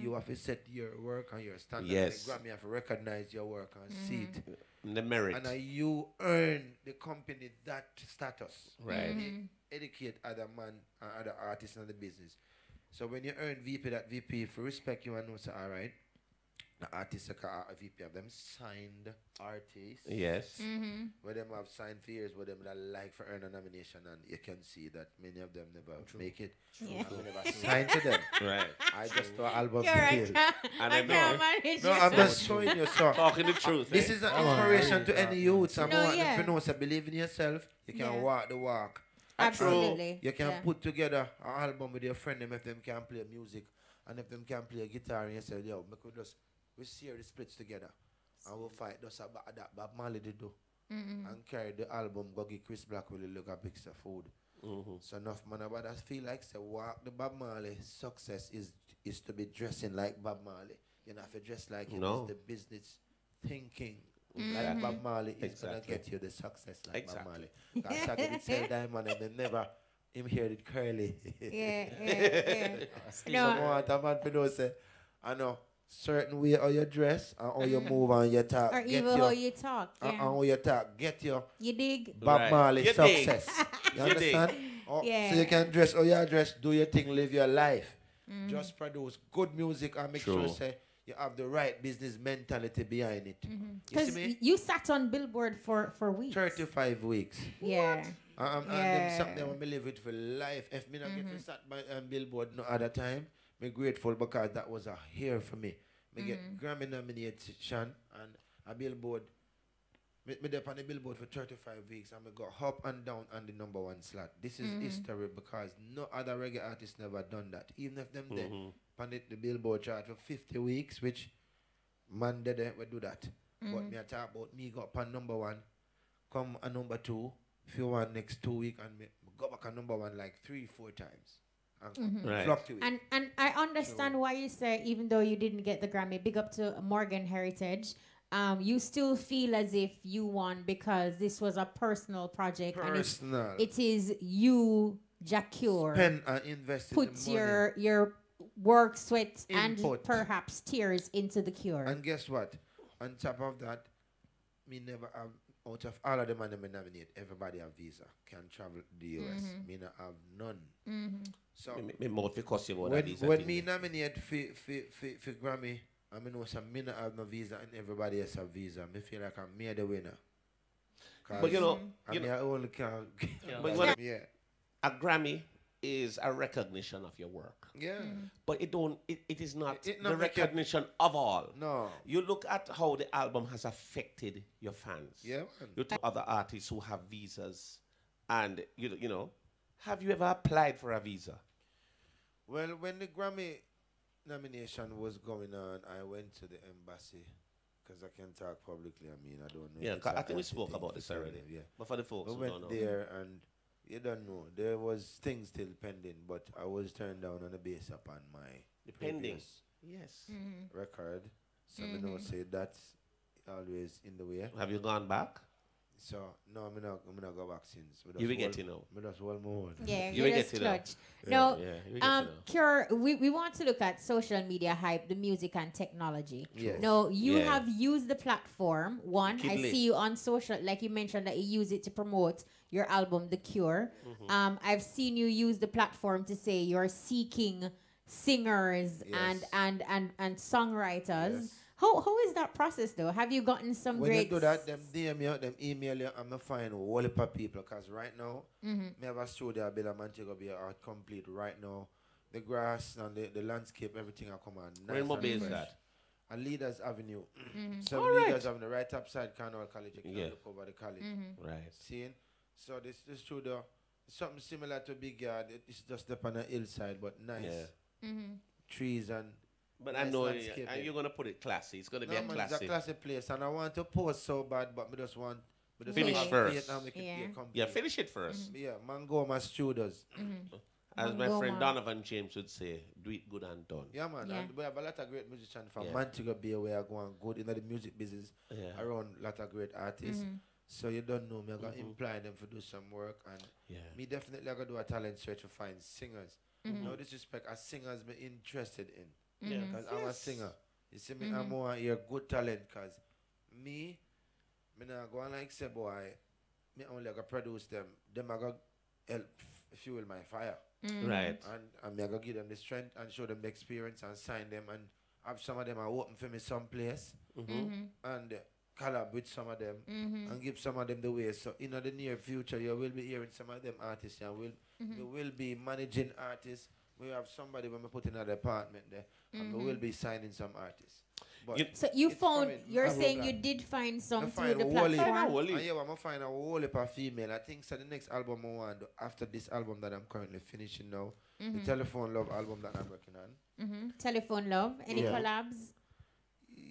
I: You have to set your work and your standard.
B: Yes.
I: They grab me have to recognize your work and see it.
B: The merit.
I: And you earn the company that status.
B: Right.
I: Educate other man and other artists in the business. So when you earn VP, that VP, if you respect you and know, say, all right, the artists are VP of them signed artists.
B: Yes.
I: Where them have signed for years, where them that like for earn a nomination, and you can see that many of them never make it.
G: Yeah.
I: And we never signed to them.
B: Right.
I: I just do an album
G: You're
I: deal.
B: And I know.
I: No, I'm just showing you so.
B: Talking the truth.
I: This is an inspiration to any youth.
G: No,
I: If you know, so believe in yourself, you can walk the walk.
G: Absolutely.
I: You can put together an album with your friend, them if them can play music, and if them can play a guitar, and you say, yo, we share the splits together, and we'll fight. That's about that Bob Marley did do, and carry the album, go give Chris Black really look at big stuff food. So enough man about that feel like say walk the Bob Marley success is to be dressing like Bob Marley. You know, if you dress like him, it's the business thinking. Like Bob Marley is gonna get you the success like Bob Marley. I started with Sell Diamond and then never him hear it curly.
G: No.
I: So I want a man to know say, I know certain way how you dress and how you move and you talk.
G: Or even how you talk.
I: And how you talk. Get your
G: You dig?
I: Bob Marley
B: You
I: success.
B: dig.
I: You understand?
G: Yeah.
I: So you can dress how you dress, do your thing, live your life. Just produce good music and make sure say you have the right business mentality behind it.
G: Because you sat on Billboard for weeks.
I: 35 weeks.
G: Yeah.
I: And them something when me live it for life. If me not get to sat by Billboard no other time, me grateful because that was a year for me. Me get Grammy nomination and a Billboard. Me there on the Billboard for 35 weeks and me go up and down on the #1 slot. This is history because no other reggae artist never done that. Even if them there on the Billboard chart for 50 weeks, which man there we do that. But me I talk about me go up on #1, come on #2, if you want next 2 weeks and me go back on #1 like 3-4 times. And fluctuate.
G: And I understand why you say even though you didn't get the Grammy, big up to Morgan Heritage. You still feel as if you won because this was a personal project.
I: Personal.
G: And it is you, Jah Cure.
I: Spend and invest
G: put
I: in the money.
G: your work, sweat,
I: Input.
G: and perhaps tears into the cure.
I: And guess what? On top of that, me never have, out of all of the money me nominate, everybody have visa, can travel to the US. Me not have none. So
B: me more because you
I: when me nominate for Grammy, I mean, me not have no visa and everybody else have visa. Me feel like I'm me the winner.
B: But you know,
I: I only can.
B: A Grammy is a recognition of your work.
I: Yeah.
B: But it is not
I: It
B: the
I: not
B: recognition of all.
I: No.
B: You look at how the album has affected your fans.
I: Yeah, man.
B: You talk to other artists who have visas and you know, have you ever applied for a visa?
I: Well, when the Grammy nomination was going on, I went to the embassy because I can talk publicly. I mean, I don't know.
B: Yeah, I think we spoke about this already.
I: Yeah.
B: But for the folks who
I: we
B: don't know.
I: went there and you don't know. There was things still pending, but I was turned down on the base upon my
B: pending. Yes.
I: Record. So I know say that's always in the way.
B: Have you gone back?
I: So no, I'm not go back since.
B: You will get to know.
I: Me just hold more.
G: Yeah,
B: you will get to know.
G: No, Cure, we want to look at social media hype, the music and technology.
I: Yes.
G: No, you have used the platform. One, I
B: Kidley.
G: see you on social, like you mentioned that you use it to promote your album, The Cure. I've seen you use the platform to say you're seeking singers and songwriters.
I: Yes.
G: How is that process though? Have you gotten some
I: when
G: great...
I: you do that, them DM you, them email you, I'm going to find a whole heap of people because right now, me have a studio build a Montego Bay art complete right now. The grass and the landscape, everything will come on.
B: Where in Mobile is that?
I: And Leaders Avenue. So
B: All right.
I: Leaders Avenue, right upside Cornwall College. You can look over the college.
B: Right.
I: Seeing? So this studio, something similar to Big Yard. It's just up on a hillside, but nice. Trees and...
B: But I know and you're going to put it classy. It's going to be a classy.
I: It's a classy place. And I want to post so bad, but me just want...
B: Finish first. Finish it first.
I: Yeah, Mangoma Studios.
B: As my friend Donovan James would say, do it good and done.
I: Yeah, man. And we have a lot of great musicians from Montego Bay where are going good in the music business around a lot of great artists. So you don't know me. I'm going to imply them to do some work. And me definitely going to do a talent search to find singers. No disrespect, as singers me interested in. Because I'm a singer. You see me, I'm more your good talent because me not go on like say boy, me only go produce them. Them I go help fuel my fire.
B: Right.
I: And me I go give them the strength and show them the experience and sign them and have some of them I open for me someplace and collab with some of them and give some of them the way. So in the near future you will be hearing some of them artists and we will be managing artists. We have somebody when we put in a department there, and we will be signing some artists. But
G: so you found, you're saying you did find some through the platform?
I: And yeah, I'm going to find a whole heap of female. I think so the next album I want, after this album that I'm currently finishing now, the Telephone Love album that I'm working on.
G: Telephone Love, any collabs?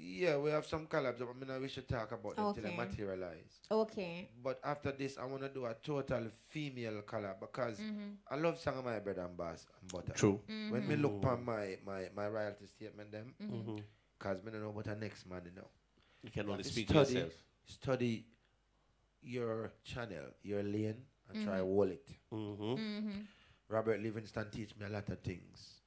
I: Yeah, we have some collabs. I mean, we should talk about them till they materialize.
G: Okay.
I: But after this, I want to do a total female collab because I love song of my bread and butter.
B: True.
I: When we look upon my royalty statement, them, because I don't know about the next man, you know.
B: You can only speak to yourself.
I: Study your channel, your lane, and try hold it. Robert Livingston teach me a lot of things.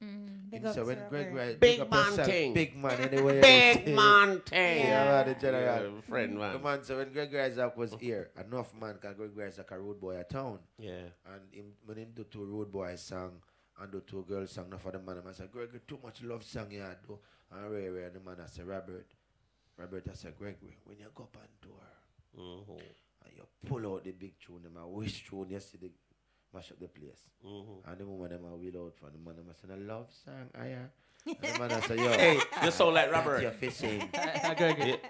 I: So when Greg Wright
B: big man thing.
I: Big man anyway.
B: Big man thing.
I: Yeah, the general.
B: Yeah, friend man.
I: The man, so when Greg Isaac was here, enough man because Greg Isaac a road boy at town.
B: Yeah.
I: And when him do two road boy song and do 2 girl song. Now for the man, I say, Gregory, too much love song you do. And Ray, and the man I say, Robert, I say, Gregory, when you go up on tour, and you pull out the big tune, them a wish tune, you see the mash up the place. And the woman them a wheel out for the man, them a say, a love song, and the man I say, yo,
B: hey, you sound like Robert.
I: You're fishing.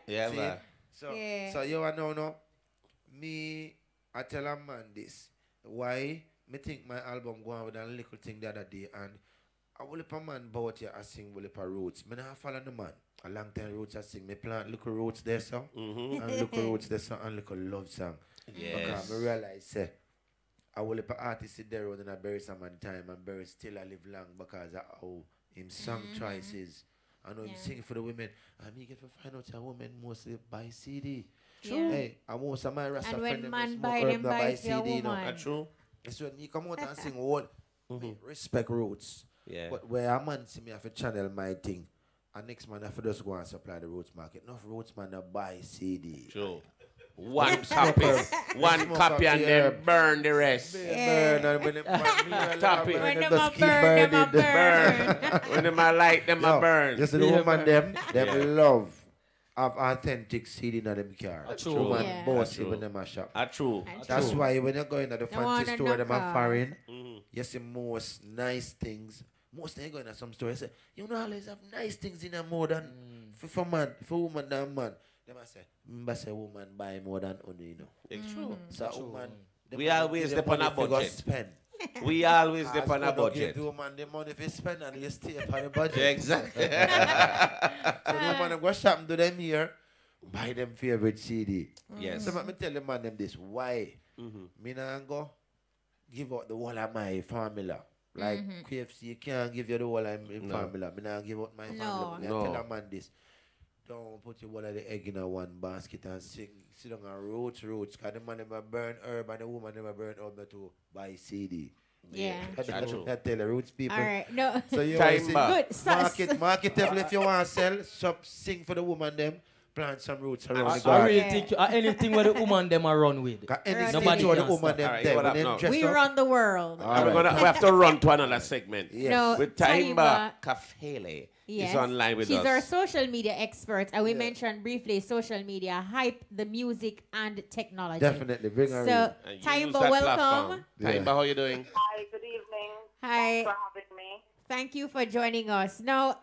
B: Yeah, man.
I: So you know, me, I tell a man this. Why? Me think my album go on with a little thing the other day, and I will a man about here, I sing will a roots. Me not follow the man. A long time roots I sing. Me plant little roots there, so. And little roots there, so, and little love song.
B: Yes.
I: Because I realize, say, I will a artist sit there and I bury some man time, and bury still I live long because of how him song choices. I know him singing for the women. And me get to find out that women mostly buy CD.
G: True.
I: Hey, I want some of my Rasta
G: And
I: friend
G: when man
I: smoke
G: buy
I: herb,
G: them,
I: not
G: buy
I: CD,
G: for your
I: you know.
G: woman.
B: True.
I: So when you come out and sing all, respect roots.
B: Yeah.
I: But where a man see me have to channel my thing, and next man have to just go and supply the roots market. Enough roots man to buy CD.
B: True. One copy and then burn the rest.
I: Burn and when
B: Top it.
G: When them a burn, them a burn.
B: When them a light, them a burn.
I: You see the woman them love have authentic CD in them car.
B: True.
I: Woman bossy when them a shop.
B: True.
I: That's why when you go into the fancy store, them a foreign,
B: Mm-hmm.
I: you see most nice things. Most they go into some store, you say, you know, always have nice things in a more than for man, for woman than man. Them I say woman buy more than only, you know.
B: It's true.
I: So woman,
B: We always depend on a budget.
I: Spend.
B: We always depend on a budget.
I: Give the woman the money if you spend and you stay upon the budget.
B: Exactly.
I: So the woman go shop and do them here, buy them favorite CD.
B: Yes.
I: So let me tell the man them this. Why? Me nah go give out the whole of my formula. Like KFC can't give you the whole of my formula. Me nah give out my formula. Me tell a man this. Don't put your whole of the egg in a one basket and sit down and roots. Because the man never burn herb and the woman never burn herb to buy CD.
G: Yeah.
I: I tell the roots people.
G: All right, no.
I: So you
G: Good.
I: marketable if you want to sell, sing for the woman them, plant some roots around the
H: I
I: garden.
H: really think anything where the woman them are run with.
I: Nobody the woman them
G: we run the world.
B: We have to run to another segment.
I: Yes.
G: No,
B: With Taimba Kafele is online with us.
G: She's our social media expert, and we mentioned briefly social media, hype, the music, and technology.
I: Definitely, bring her
G: so,
I: in.
G: Taimba, welcome.
B: Taimba, how you doing?
N: Hi, good evening.
G: Hi.
N: Thanks for having me.
G: Thank you for joining us. Now,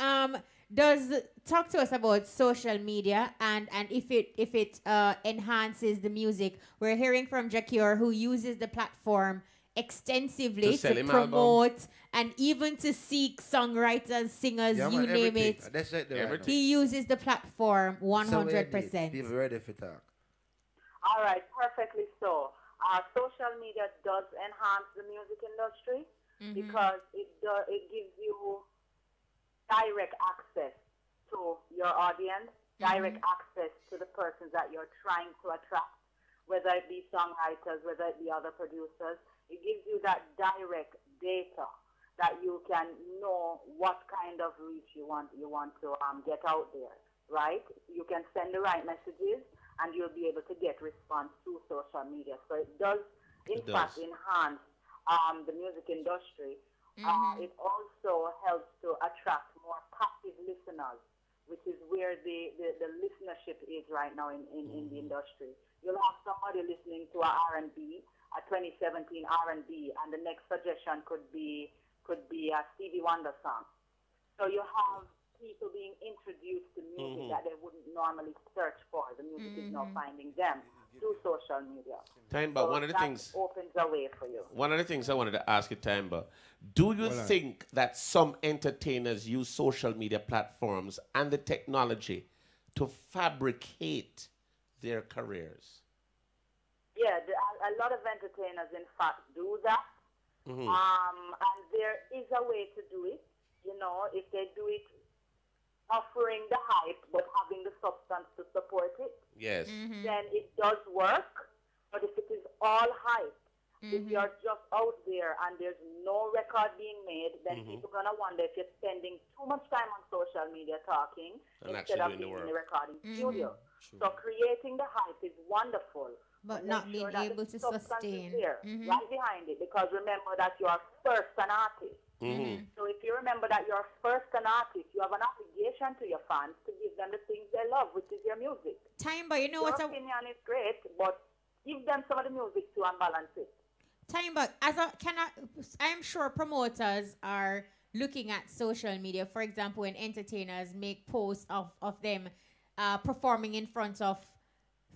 G: talk to us about social media and if it enhances the music. We're hearing from Jah Cure, who uses the platform extensively to promote and even to seek songwriters, singers, you name it.
I: That's right.
G: He uses the platform 100%.
I: People ready for talk.
N: All right, perfectly so. Social media does enhance the music industry because it gives you direct access to your audience, direct access to the persons that you're trying to attract, whether it be songwriters, whether it be other producers. It gives you that direct data that you can know what kind of reach you want to get out there, right? You can send the right messages and you'll be able to get response through social media. So it does, in fact, enhance the music industry. It also helps to attract more passive listeners, which is where the listenership is right now in the industry. You'll have somebody listening to a R&B, a 2017 R&B, and the next suggestion could be a Stevie Wonder song. So you have people being introduced to music that they wouldn't normally search for. The music is now finding them through social media.
B: Taimba,
N: so
B: one of the things
N: opens a way for you.
B: One of the things I wanted to ask you, Taimba, do you think that some entertainers use social media platforms and the technology to fabricate their careers?
N: Yeah, a lot of entertainers, in fact, do that. And there is a way to do it. You know, if they do it offering the hype but having the substance to support it,
B: yes,
N: then it does work. But if it is all hype, if you're just out there and there's no record being made, then people are going to wonder if you're spending too much time on social media talking instead of being in the recording studio. So creating the hype is wonderful.
G: But not being able to sustain.
N: There, right behind it, because remember that you are first an artist. So if you remember that you're first an artist, you have an obligation to your fans to give them the things they love, which is your music.
G: Time, but you know
N: your
G: what?
N: Opinion is great, but give them some of the music too and balance it.
G: Time, but I'm sure promoters are looking at social media. For example, when entertainers make posts of them performing in front of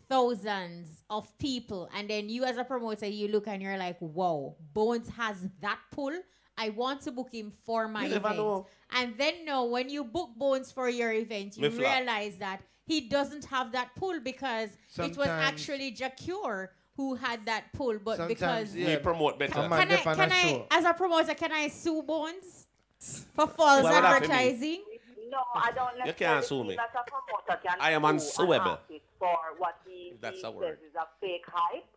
G: thousands of people, and then you as a promoter, you look and you're like, wow, Bones has that pull. I want to book him for my event. And then when you book Bones for your event, you realize that he doesn't have that pull because it was actually Jah Cure who had that pull, but because
B: we promote better.
G: Can I, as a promoter, can I sue Bones for false advertising?
N: No, I don't necessarily.
B: You can't sue me.
N: That a promoter can
B: I am unsuable.
N: For what he says is a fake hype,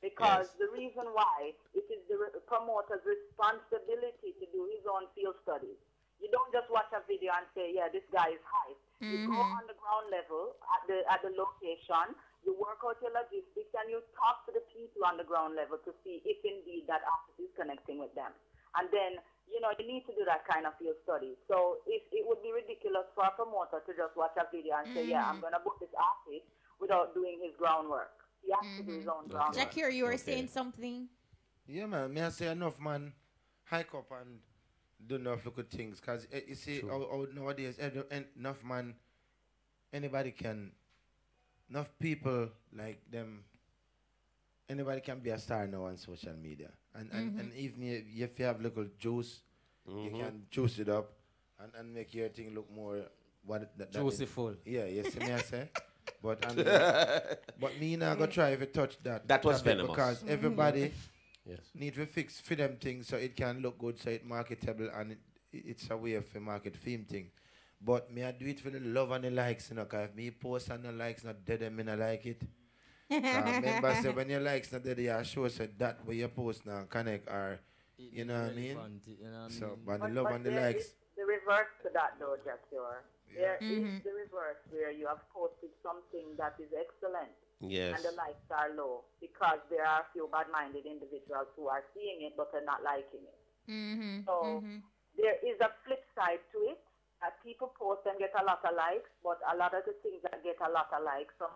N: because the reason why it is the promoter's responsibility to do his own field studies. You don't just watch a video and say, yeah, this guy is hype. You go on the ground level at the location. You work out your logistics and you talk to the people on the ground level to see if indeed that artist is connecting with them. And then, you need to do that kind of field study. So it would be ridiculous for a promoter to just watch a video and say, yeah, I'm going to book this artist without doing his groundwork. He has to do his own groundwork.
G: Jah Cure, you were saying something?
I: Yeah, man. May I say enough, man, hike up and do enough good things. Because you see, nowadays, enough, man, enough people like them, anybody can be a star now on social media. And even if you have little juice, you can juice it up and make your thing look more
H: juiciful.
I: Yeah, you see me I say? But me not gonna try if you touch that.
B: That was venomous.
I: Because everybody need to fix for them things so it can look good, so it's marketable, and it's a way of a market theme thing. But me I do it for the love and the likes, because if me post and the likes not dead, me not like it. Remember, say when your likes not dead, you show that way you post now connect or you know what I mean? So, but the love and the likes.
N: The reverse to that though, Jah Cure. There is the reverse where you have posted something that is excellent.
B: Yes.
N: And the likes are low because there are a few bad-minded individuals who are seeing it but are not liking it. So there is a flip side to it. People post and get a lot of likes, but a lot of the things that get a lot of likes, some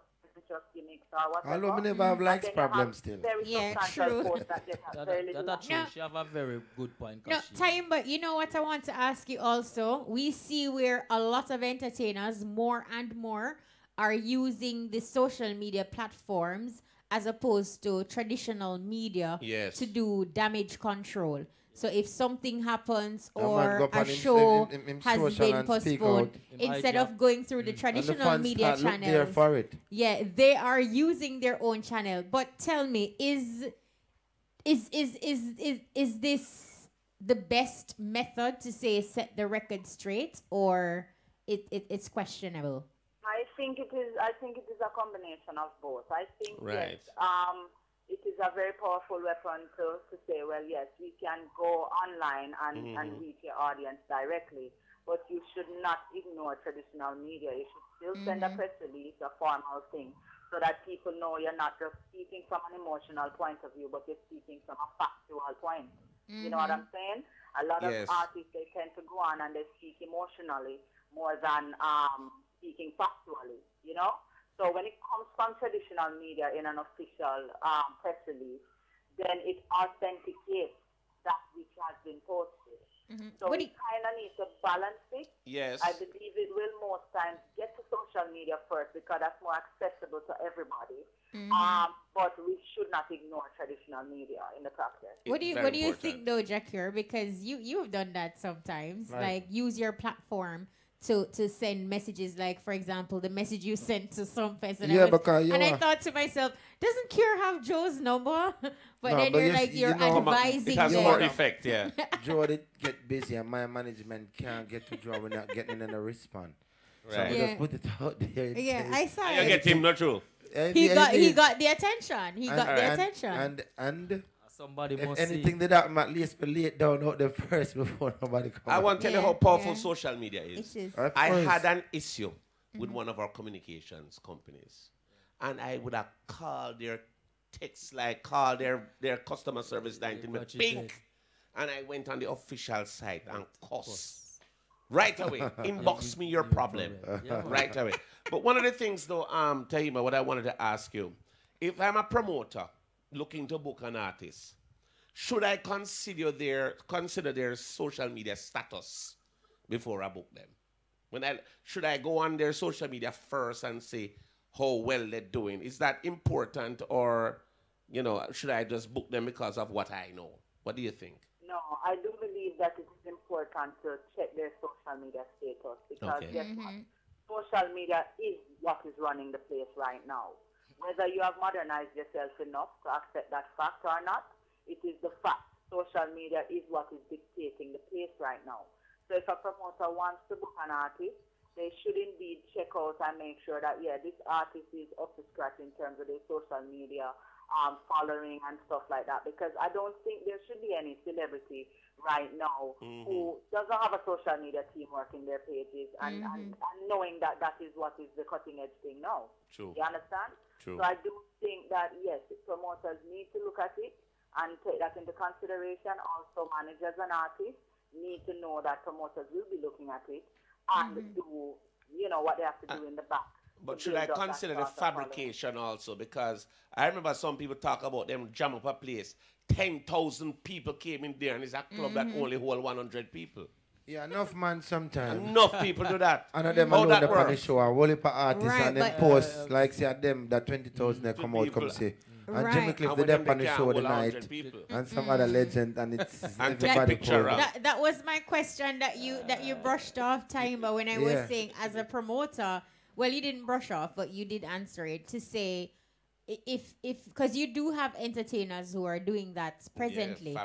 N: just gimmicks or whatever.
I: Although we never have likes problems still.
G: Yeah, true.
H: That's true. She have a very good point.
G: No, time, but you know what I want to ask you also? We see where a lot of entertainers, more and more, are using the social media platforms as opposed to traditional media to do damage control. So if something happens or a show has been postponed, instead of going through the traditional media channels, they are using their own channel. But tell me, is this the best method to say set the record straight, or it's questionable?
N: I think it is a combination of both. I think yes, it is a very powerful weapon to say, well, yes, we can go online and reach your audience directly, but you should not ignore traditional media. You should still send a press release, a formal thing, so that people know you're not just speaking from an emotional point of view, but you're speaking from a factual point. You know what I'm saying? A lot of artists, they tend to go on and they speak emotionally more than speaking factually, you know? So when it comes from traditional media in an official press release, then it authenticates that which has been posted. So we kind of need to balance it.
B: Yes.
N: I believe it will most times get to social media first because that's more accessible to everybody. But we should not ignore traditional media in the practice.
G: What do you think though, Jah Cure? Because you've done that sometimes. Like use your platform to send messages, like for example the message you sent to some person, and I thought to myself, doesn't Cure have Joe's number? But you're advising
B: it has
G: them.
B: more effect.
I: Joe did get busy and my management can't get to Joe. We're not getting in a response. So we just put it out there.
G: I saw
B: it. You get him, not true.
G: He got the attention. He got the attention.
I: And
H: somebody
I: if
H: must
I: anything did happen, at least we lay it down out there first before nobody comes.
B: I want to tell you how powerful social media is.
G: It is.
B: I had an issue with one of our communications companies, and I would have called their text, call their customer service line to me pink, and I went on the official site and cuss. Right away. Inbox me your problem. Right away. But one of the things though, Tahima, what I wanted to ask you, if I'm a promoter looking to book an artist, should I consider their social media status before I book them? Should I go on their social media first and say how well they're doing? Is that important, or should I just book them because of what I know? What do you think?
N: No, I do believe that it is important to check their social media status because guess what? Social media is what is running the place right now. Whether you have modernized yourself enough to accept that fact or not, it is the fact. Social media is what is dictating the place right now. So if a promoter wants to book an artist, they should indeed check out and make sure that, this artist is up to scratch in terms of their social media following and stuff like that. Because I don't think there should be any celebrity right now who doesn't have a social media team working their pages and knowing that that is what is the cutting edge thing now.
B: True.
N: You understand?
B: True.
N: So I do think that, yes, promoters need to look at it and take that into consideration. Also, managers and artists need to know that promoters will be looking at it and do, what they have to do in the back.
B: But should I consider the fabrication also? Because I remember some people talk about them jam up a place. 10,000 people came in there and it's a club that only hold 100 people.
I: Yeah, enough man sometimes.
B: Enough people do that.
I: And them alone up on the show, a whole heap of artists and then post like say them that 20,000 they come out come say. And Jimmy Cliff they up on the show the night and some other legend and it's
B: and
I: everybody pulled.
G: That was my question that you brushed off, time, but when I was saying as a promoter, well, you didn't brush off, but you did answer it to say if because you do have entertainers who are doing that presently.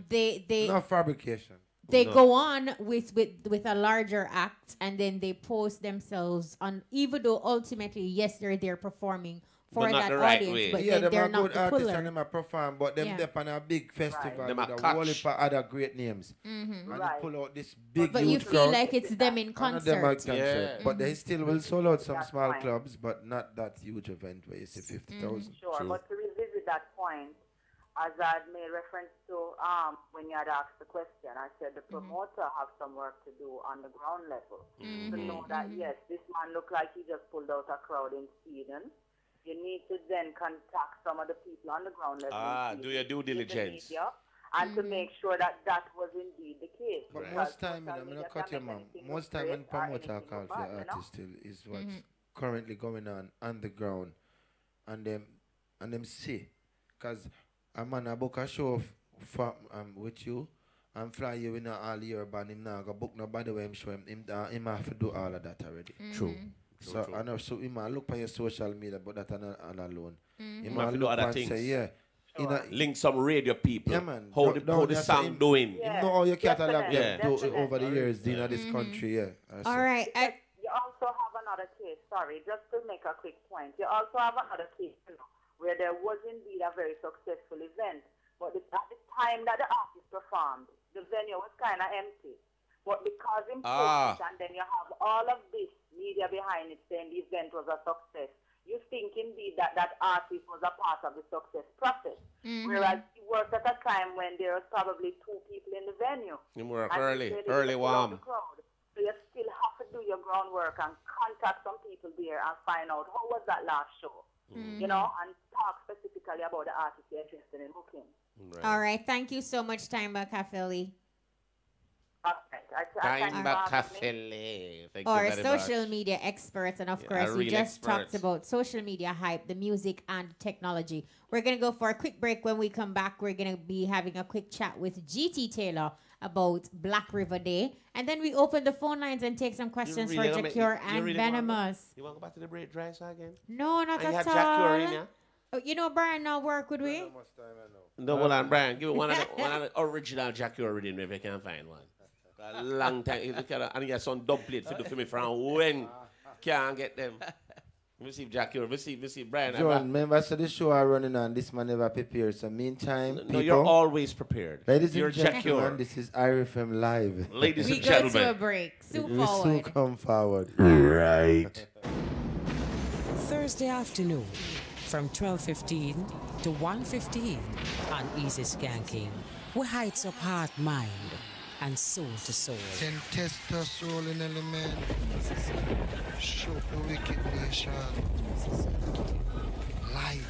G: They
I: not fabrication.
G: They go on with a larger act and then they post themselves on, even though ultimately, yes, they're there performing for
B: but
G: that
B: right
G: audience,
B: way.
G: but
I: they're
G: not
I: good
G: the
I: artists
G: puller.
I: and them are perform, but them they're on a big festival
B: Them
I: with
B: a
I: a whole heap of other great names. And they pull out this big
G: but
I: huge
G: you feel
I: crowd.
G: like it's them in concert.
I: But they still will sold out some small clubs, but not that huge event where you see 50,000.
N: Sure, but to revisit that point, as I had made reference to when you had asked the question, I said the promoter have some work to do on the ground level to know that, yes, this man looked like he just pulled out a crowd in Sweden. You need to then contact some of the people on the ground level.
B: Do your due diligence.
N: And to make sure that that was indeed the case.
I: But most time, I'm going to cut your mom. Most time when promoter call for artist still is what's currently going on the ground. And them see. Because a man a book a show with you and fly you in all year, but him now go book nobody where him show him have to do all of that already.
B: True.
I: So I know so him look on your social media, but that on alone.
B: Him have to do other things.
I: Say,
B: link some radio people.
I: Yeah, man.
B: How the song doing.
I: You know how you catalog them over the years in this country.
G: All right.
N: You also have another case, sorry, just to make a quick point. You also have another case, where there was indeed a very successful event, but at the time that the artist performed, the venue was kind of empty. But because in post and then you have all of this media behind it saying the event was a success, you think indeed that that artist was a part of the success process. Whereas he worked at a time when there was probably 2 people in the venue.
B: You work early warm.
N: So you still have to do your groundwork and contact some people there and find out how was that last show. And talk specifically about the artist you're interested in booking.
B: Right.
G: All right. Thank you so much, Timber Kafeli. Or social media experts, and of course, we just talked about social media hype, the music, and technology. We're going to go for a quick break. When we come back, we're going to be having a quick chat with GT Taylor about Black River Day. And then we open the phone lines and take some questions for Jah Cure and Venomous.
B: You want to go back to the break dry again?
G: No, not at all.
B: Jah Cure in, yeah?
G: Oh, Brian now work, would we?
B: No, hold on, Brian. Give me one of the original Jah Cure reading if you can find one. A long time. And he got some dub plate for me from when can't get them. Let me see if Jah Cure, let me see Brian.
I: John, remember, so the show are running on, this man never prepared. So meantime,
B: no, you're always prepared.
I: Ladies and gentlemen, this is IRFM Live.
B: Ladies and gentlemen.
G: We go to a break.
I: Soon come forward.
B: Right.
O: Thursday afternoon from 12:15 to 1:15 on Easy Skanking. We heights up heart, mind, and soul to soul.
E: Then testosterone in element. Show the wicked nation. Lightning.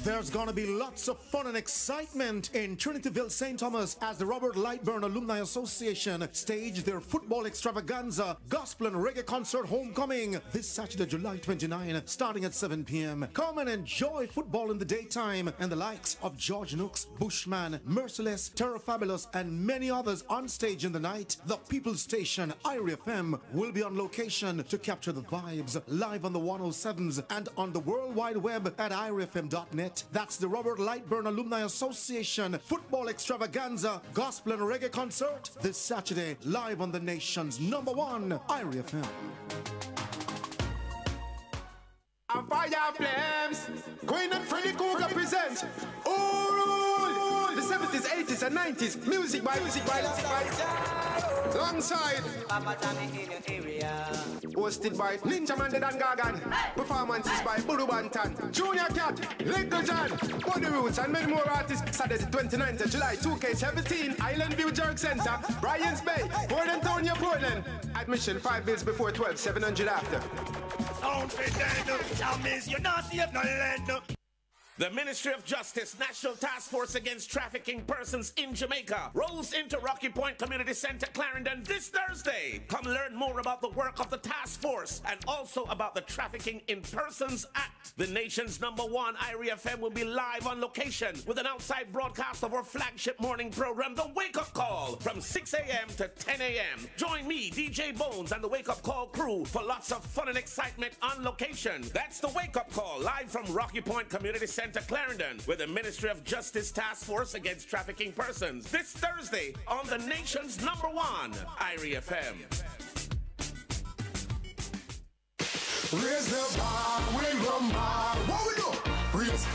P: There's gonna be lots of fun and excitement in Trinityville St. Thomas as the Robert Lightburn Alumni Association stage their football extravaganza gospel and reggae concert homecoming this Saturday, July 29, starting at 7 p.m. Come and enjoy football in the daytime, and the likes of George Nooks, Bushman, Merciless, Terror Fabulous, and many others on stage in the night. The People's Station, IRI FM, will be on location to capture the vibes live on the 107s and on the World Wide Web at irifm.net. That's the Robert Lightburn Alumni Association Football Extravaganza Gospel and Reggae Concert this Saturday, live on the nation's #1 IRI FM.
Q: Fire Flames, Queen and Freddy Cougar present Ooh, the 70s, 80s, and 90s music by alongside hosted by Ninja Man and Gagan. Performances by Buru Bantan, Junior Cat, Little John, Body Roots, and many more artists. Saturday 29th of July 2K17, Island View Jerk Center, Bryans Bay, Port Antonio, Portland. Admission 5 bills before 12, 700 after.
B: The Ministry of Justice National Task Force Against Trafficking Persons in Jamaica rolls into Rocky Point Community Center, Clarendon this Thursday. Come learn more about the work of the task force and also about the Trafficking in Persons Act. The nation's #1 IRI FM will be live on location with an outside broadcast of our flagship morning program, The Wake Up Call, from 6 a.m. to 10 a.m. Join me, DJ Bones, and the Wake Up Call crew for lots of fun and excitement on location. That's The Wake Up Call, live from Rocky Point Community Center, Clarendon, with the Ministry of Justice Task Force Against Trafficking Persons this Thursday on the nation's #1 IRI FM.
E: Raise the bar, we rum bar. What we do?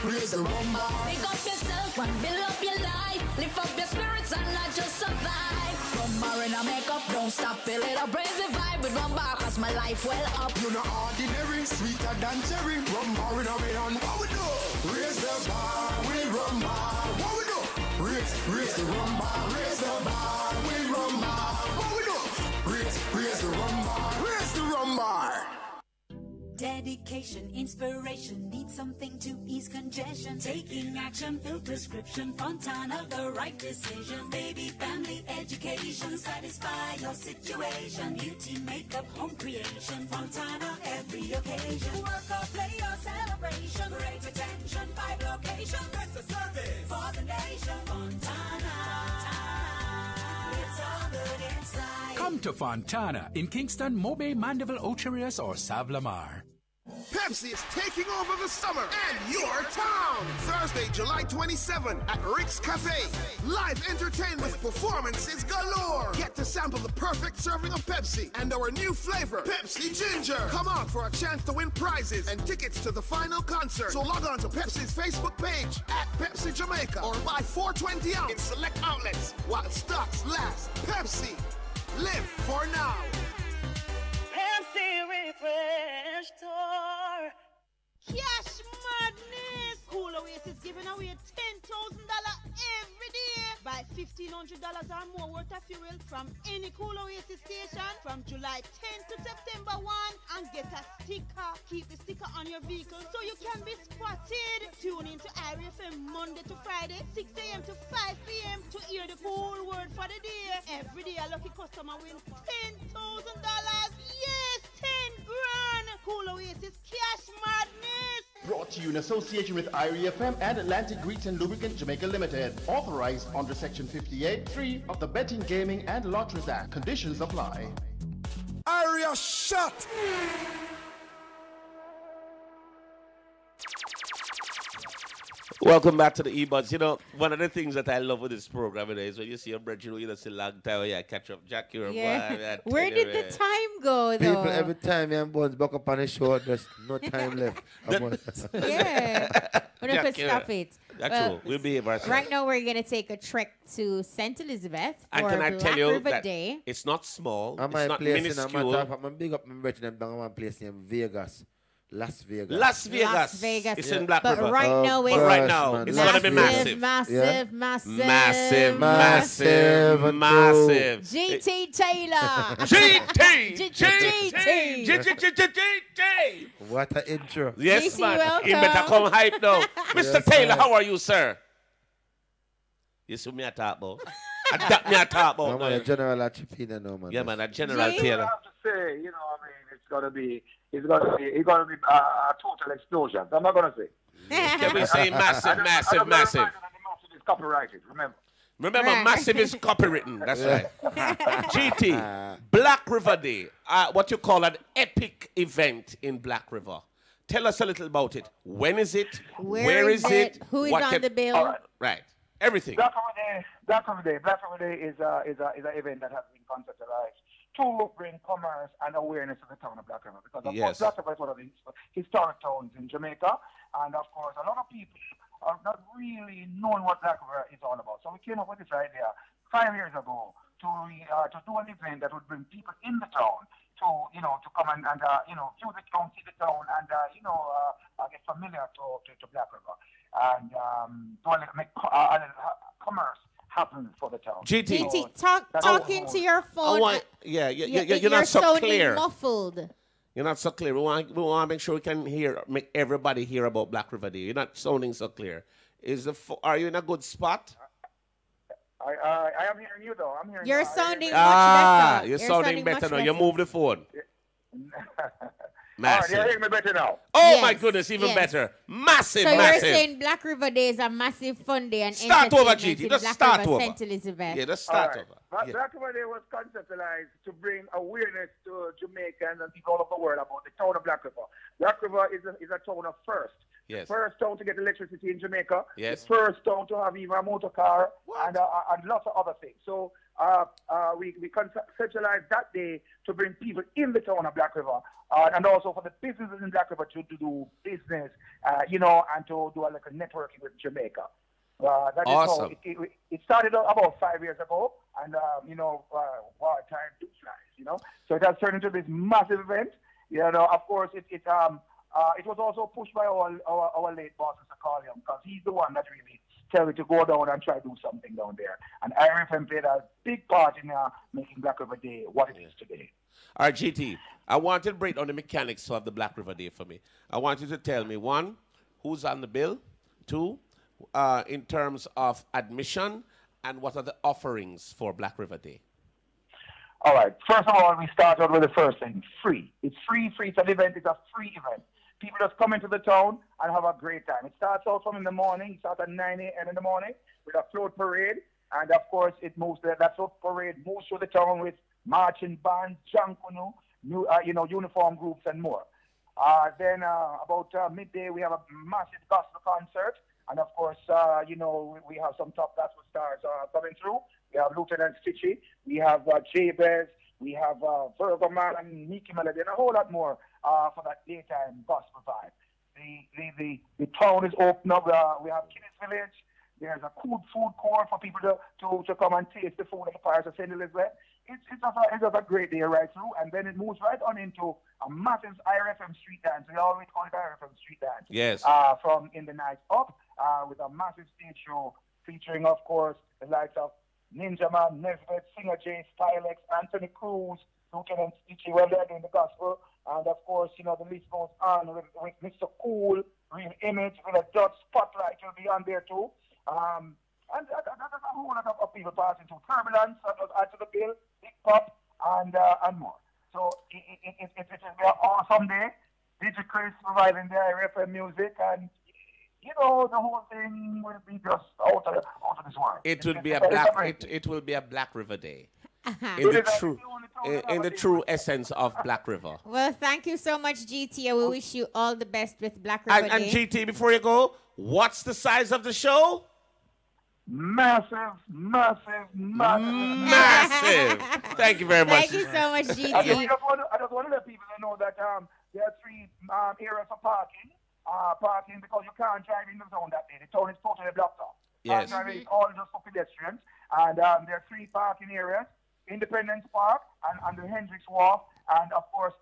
E: Raise the rum bar.
C: Pick up yourself and build up your life. Lift up your spirits and not just survive. Rum bar in a makeup, don't stop, fill it up. Raise the vibe with rum bar, cause my life well up.
E: You're not ordinary, sweeter than cherry. Rum bar in a hand. What we do? Raise the bar, we rum bar. What we do? Raise the rum bar. Raise the bar, we rum bar. What we do? Raise the rum bar. Raise the rum bar.
R: Dedication, inspiration, need something to ease congestion. Taking action, fill prescription, Fontana, the right decision. Baby, family, education, satisfy your situation. Beauty, makeup, home creation, Fontana, every occasion. Work or play or celebration, great attention, 5 locations. Better service for the nation, Fontana. It's all good inside.
S: Come to Fontana in Kingston, Mobay, Mandeville, Ocherias, or Savlamar.
Q: Pepsi is taking over the summer and your town. Thursday, July 27 at Rick's Cafe. Live entertainment with performances galore. Get to sample the perfect serving of Pepsi and our new flavor, Pepsi Ginger. Come out for a chance to win prizes and tickets to the final concert. So log on to Pepsi's Facebook page at Pepsi Jamaica or buy 420 ounce in select outlets while stocks last. Pepsi, live for now.
T: Pepsi Refresh Tour.
M: Cash madness! Cool Oasis is giving away $10,000 every day. Buy $1,500 or more worth of fuel from any Cool Oasis station from July 10th to September 1 and get a sticker. Keep the sticker on your vehicle so you can be spotted. Tune in to IRI FM Monday to Friday, 6 a.m. to 5 p.m. to hear the cool word for the day. Every day a lucky customer wins $10,000. Yes, 10 grand. Cool Oasis Cash Madness.
U: Brought to you in association with IRI FM and Atlantic Grease and Lubricant Jamaica Limited. Authorized under Section 58(3) of the Betting, Gaming and Lotteries Act. Conditions apply.
Q: Area shut!
B: Welcome back to the E-Buds. You know, one of the things that I love with this program is when you see a brethren, you know, it's a long time when you catch up Jah Cure.
G: Yeah. Where did the time go, though?
I: People, every time you Buns back up on the show, there's no time left.
G: Yeah. But if we stop it.
B: That's true. We'll behave ourselves.
G: Right now, we're going to take a trek to St. Elizabeth for
B: and can I
G: Black
B: tell you
G: River
B: that
G: Day.
B: It's not small.
I: I'm
B: it's not minuscule.
I: I'm big up my brethren down one place named Vegas. Las Vegas.
B: Las Vegas.
G: Las Vegas.
B: It's in Black
G: But
B: River.
G: right now it's
B: right now it's gonna be massive.
G: Massive.
B: Massive.
G: GT Taylor.
I: GT. What an intro.
B: Yes,
G: GT,
B: man.
G: welcome.
B: You better come hype now. Mr.
I: Yes,
B: Taylor,
I: man.
B: how are you, sir? You see me a talk about. That me a talk about.
I: No, man, a general at Chipina, no, man.
B: Yeah, man, a General Taylor.
J: I have to say, you know, I mean, it's gonna be a total explosion. I'm not gonna say.
B: Can we say massive?
J: It's copyrighted. Remember,
B: massive is copywritten. That's right. GT, Black River Day, what you call an epic event in Black River. Tell us a little about it. When is it? Where is it?
G: Who is on the bill?
B: Right. Everything.
J: Black River Day is an event that has been conceptualized to bring commerce and awareness to the town of Black River. Because of course, Black River is one of the historic towns in Jamaica, and of course, a lot of people are not really knowing what Black River is all about. So we came up with this idea 5 years ago to do an event that would bring people in the town to come and view the town, see the town, and get familiar to Black River, and make commerce happen for the town.
B: GT,
G: talking to your phone.
B: You're not so clear.
G: Muffled.
B: You're not so clear. We want to make sure we can make everybody hear about Black River Day. You're not sounding so clear. Are you in a good spot?
J: I am hearing you though. I'm hearing
G: You're
J: you.
G: sounding much better.
B: You're sounding better now. You move the phone.
J: Massive. You're hearing me better now.
B: Oh my goodness, even better. Massive,
G: so
B: massive.
G: you're saying Black River Day is a massive fun day and
B: start over,
G: entertainment
B: GT.
G: in
B: Just
G: Black
B: start
G: River,
B: over.
G: St. Elizabeth.
B: Yeah, just start over.
J: Black River Day was conceptualized to bring awareness to Jamaicans and people all over the world about the town of Black River. Black River is a town of first.
B: Yes.
J: First town to get electricity in Jamaica.
B: Yes.
J: The first town to have even a motor car and lots of other things. So we conceptualized that day to bring people in the town of Black River and also for the businesses in Black River to do business, and to do a networking with Jamaica. That
B: awesome.
J: Is how it started about 5 years ago, and time do flies, So it has turned into this massive event. Of course, it was also pushed by our late boss, Mr. Carliam, because he's the one that really tell me to go down and try to do something down there. And IRFM played a big part in making Black River Day what it is today.
B: All right, GT, I want you to break down the mechanics of the Black River Day for me. I want you to tell me, 1, who's on the bill? 2, in terms of admission, and what are the offerings for Black River Day?
J: All right. First of all, we start out with the first thing, free. It's free. It's an event. It's a free event. People just come into the town and have a great time. It starts out from in the morning. It starts at 9 a.m. in the morning with a float parade. And, of course, that float parade moves through the town with marching bands, jankunu, uniform groups, and more. Then about midday, we have a massive gospel concert. And, of course, we have some top gospel stars coming through. We have Lieutenant Stitchy. We have Jabez. We have Virgo Man and Nicky Melody and a whole lot more for that daytime gospel vibe. The town is open up. We have Kids Village. There's a cool food court for people to come and taste the food at the Parish of St. Elizabeth. It's just a great day right through, and then it moves right on into a massive IRFM street dance. We always call it IRFM street dance.
B: Yes.
J: From in the night up with a massive stage show featuring, of course, the likes of Ninja Man, Nesbitt, Singer J, Stylex, Anthony Cruz, Lieutenant Stitchy, well, they're doing the gospel. And, of course, the list goes on with Mr. Cool, Real Image, with a Dutch Spotlight will be on there, too. And there's a whole lot of people passing through. Turbulence, add to the bill, Big Pop, and more. So it will be an awesome day. DJ Chris providing the IRFM music, and the whole thing will be just out of this world.
B: It will be a Black River Day. In the true essence of Black River.
G: Well, thank you so much, GT. We wish you all the best with Black River Day.
B: And GT, before you go, what's the size of the show?
J: Massive.
B: Thank you very much.
G: Thank you so much, GT.
J: I just want to let people know that there are 3 areas of parking. Parking because you can't drive in the zone that day. The town is totally blocked off.
B: Yes.
J: It's all just for pedestrians. And there are 3 parking areas. Independence Park and the Hendricks Wharf, and of course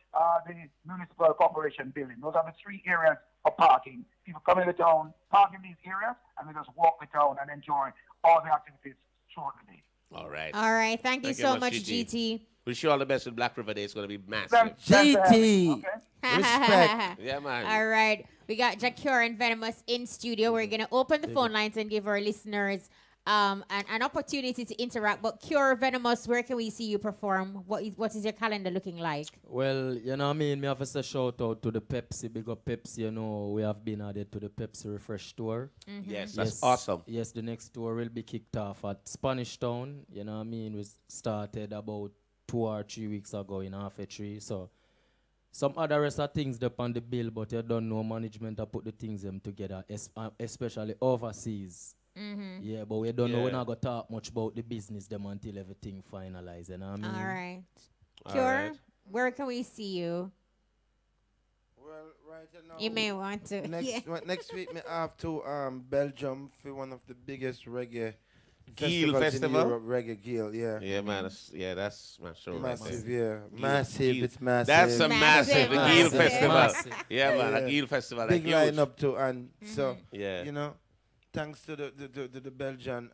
J: the municipal
A: Municipal Corporation building. Those are the three areas of parking. People come in the town, park in these areas, and they just walk the town and enjoy all the activities throughout the day.
B: All right.
G: All right. Thank you so much, GT.
B: Wish you all the best with Black River Day. It's going to be massive.
I: GT.
G: Okay.
I: Respect.
B: Yeah, man.
G: All right. We got Jah Cure and Venomous in studio. We're going to open the phone lines and give our listeners an opportunity to interact. But Cure, Venomous, where can we see you perform? What is your calendar looking like?
H: Well, you know what I mean? Me have to say shout out to the Pepsi. Big up Pepsi, you know. We have been added to the Pepsi Refresh Tour.
B: Yes, that's awesome.
H: Yes, the next tour will be kicked off at Spanish Town. You know what I mean? We started about 2 or 3 weeks ago in half a tree. So some other rest of things up on the bill, but you don't know management to put the things them together, especially overseas. Yeah, but we don't know. We're not going to talk much about the business them until everything finalized. You know what I mean?
G: All right. Cure, where can we see you?
I: Well, right now.
G: You may want to.
I: Next week, me have to Belgium for one of the biggest reggae
B: Geel
I: festivals
B: Festival?
I: in Europe, Reggae Geel, yeah.
B: Yeah, man. That's my show.
I: Massive,
B: right
I: yeah.
B: there.
I: Massive, it's massive.
B: That's a massive Geel Festival.
I: Massive.
B: Yeah, man. A Geel Festival.
I: Big
B: huge.
I: line up to, and so,
B: Yeah.
I: you know, thanks to the Belgian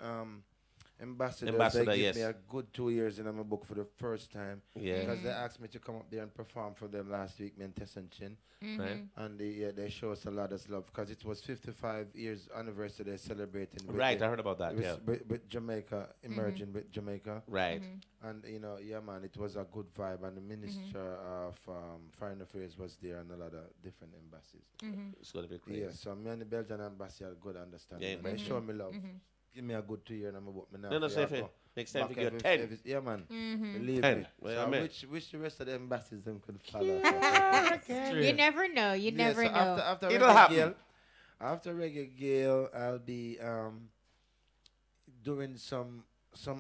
I: ambassadors,
B: Ambassador,
I: they gave
B: yes.
I: me a good 2 years in my book for the first time.
B: Yeah.
I: Because they asked me to come up there and perform for them last week, me and Tessenchin.
B: Right.
I: And they show us a lot of love because it was 55 years anniversary they're celebrating. With
B: Right, I heard about that, yeah.
I: With Jamaica, emerging with Jamaica.
B: Right.
I: And, you know, yeah, man, it was a good vibe. And the Minister of Foreign Affairs was there and a lot of different embassies.
B: It's going to be crazy.
I: Yeah, so me and the Belgian embassy had good understanding.
B: Yeah,
I: They
B: mhm.
I: show me love. Give me a good 2 years and I'm about me now.
B: No,
I: for
B: say
I: you
B: if it
I: go
B: next time
I: back
B: you get
I: every-
B: 10.
I: every- Yeah, man.
G: Mhm.
I: Believe
B: 10.
I: me.
B: Well,
I: So
B: I
I: I
B: mean.
I: wish the rest of the embassies them could follow.
G: You never know. You never
I: so
G: know.
I: After
B: It'll
I: Reggae
B: happen.
I: Gale, after Reggae Gale, I'll be doing some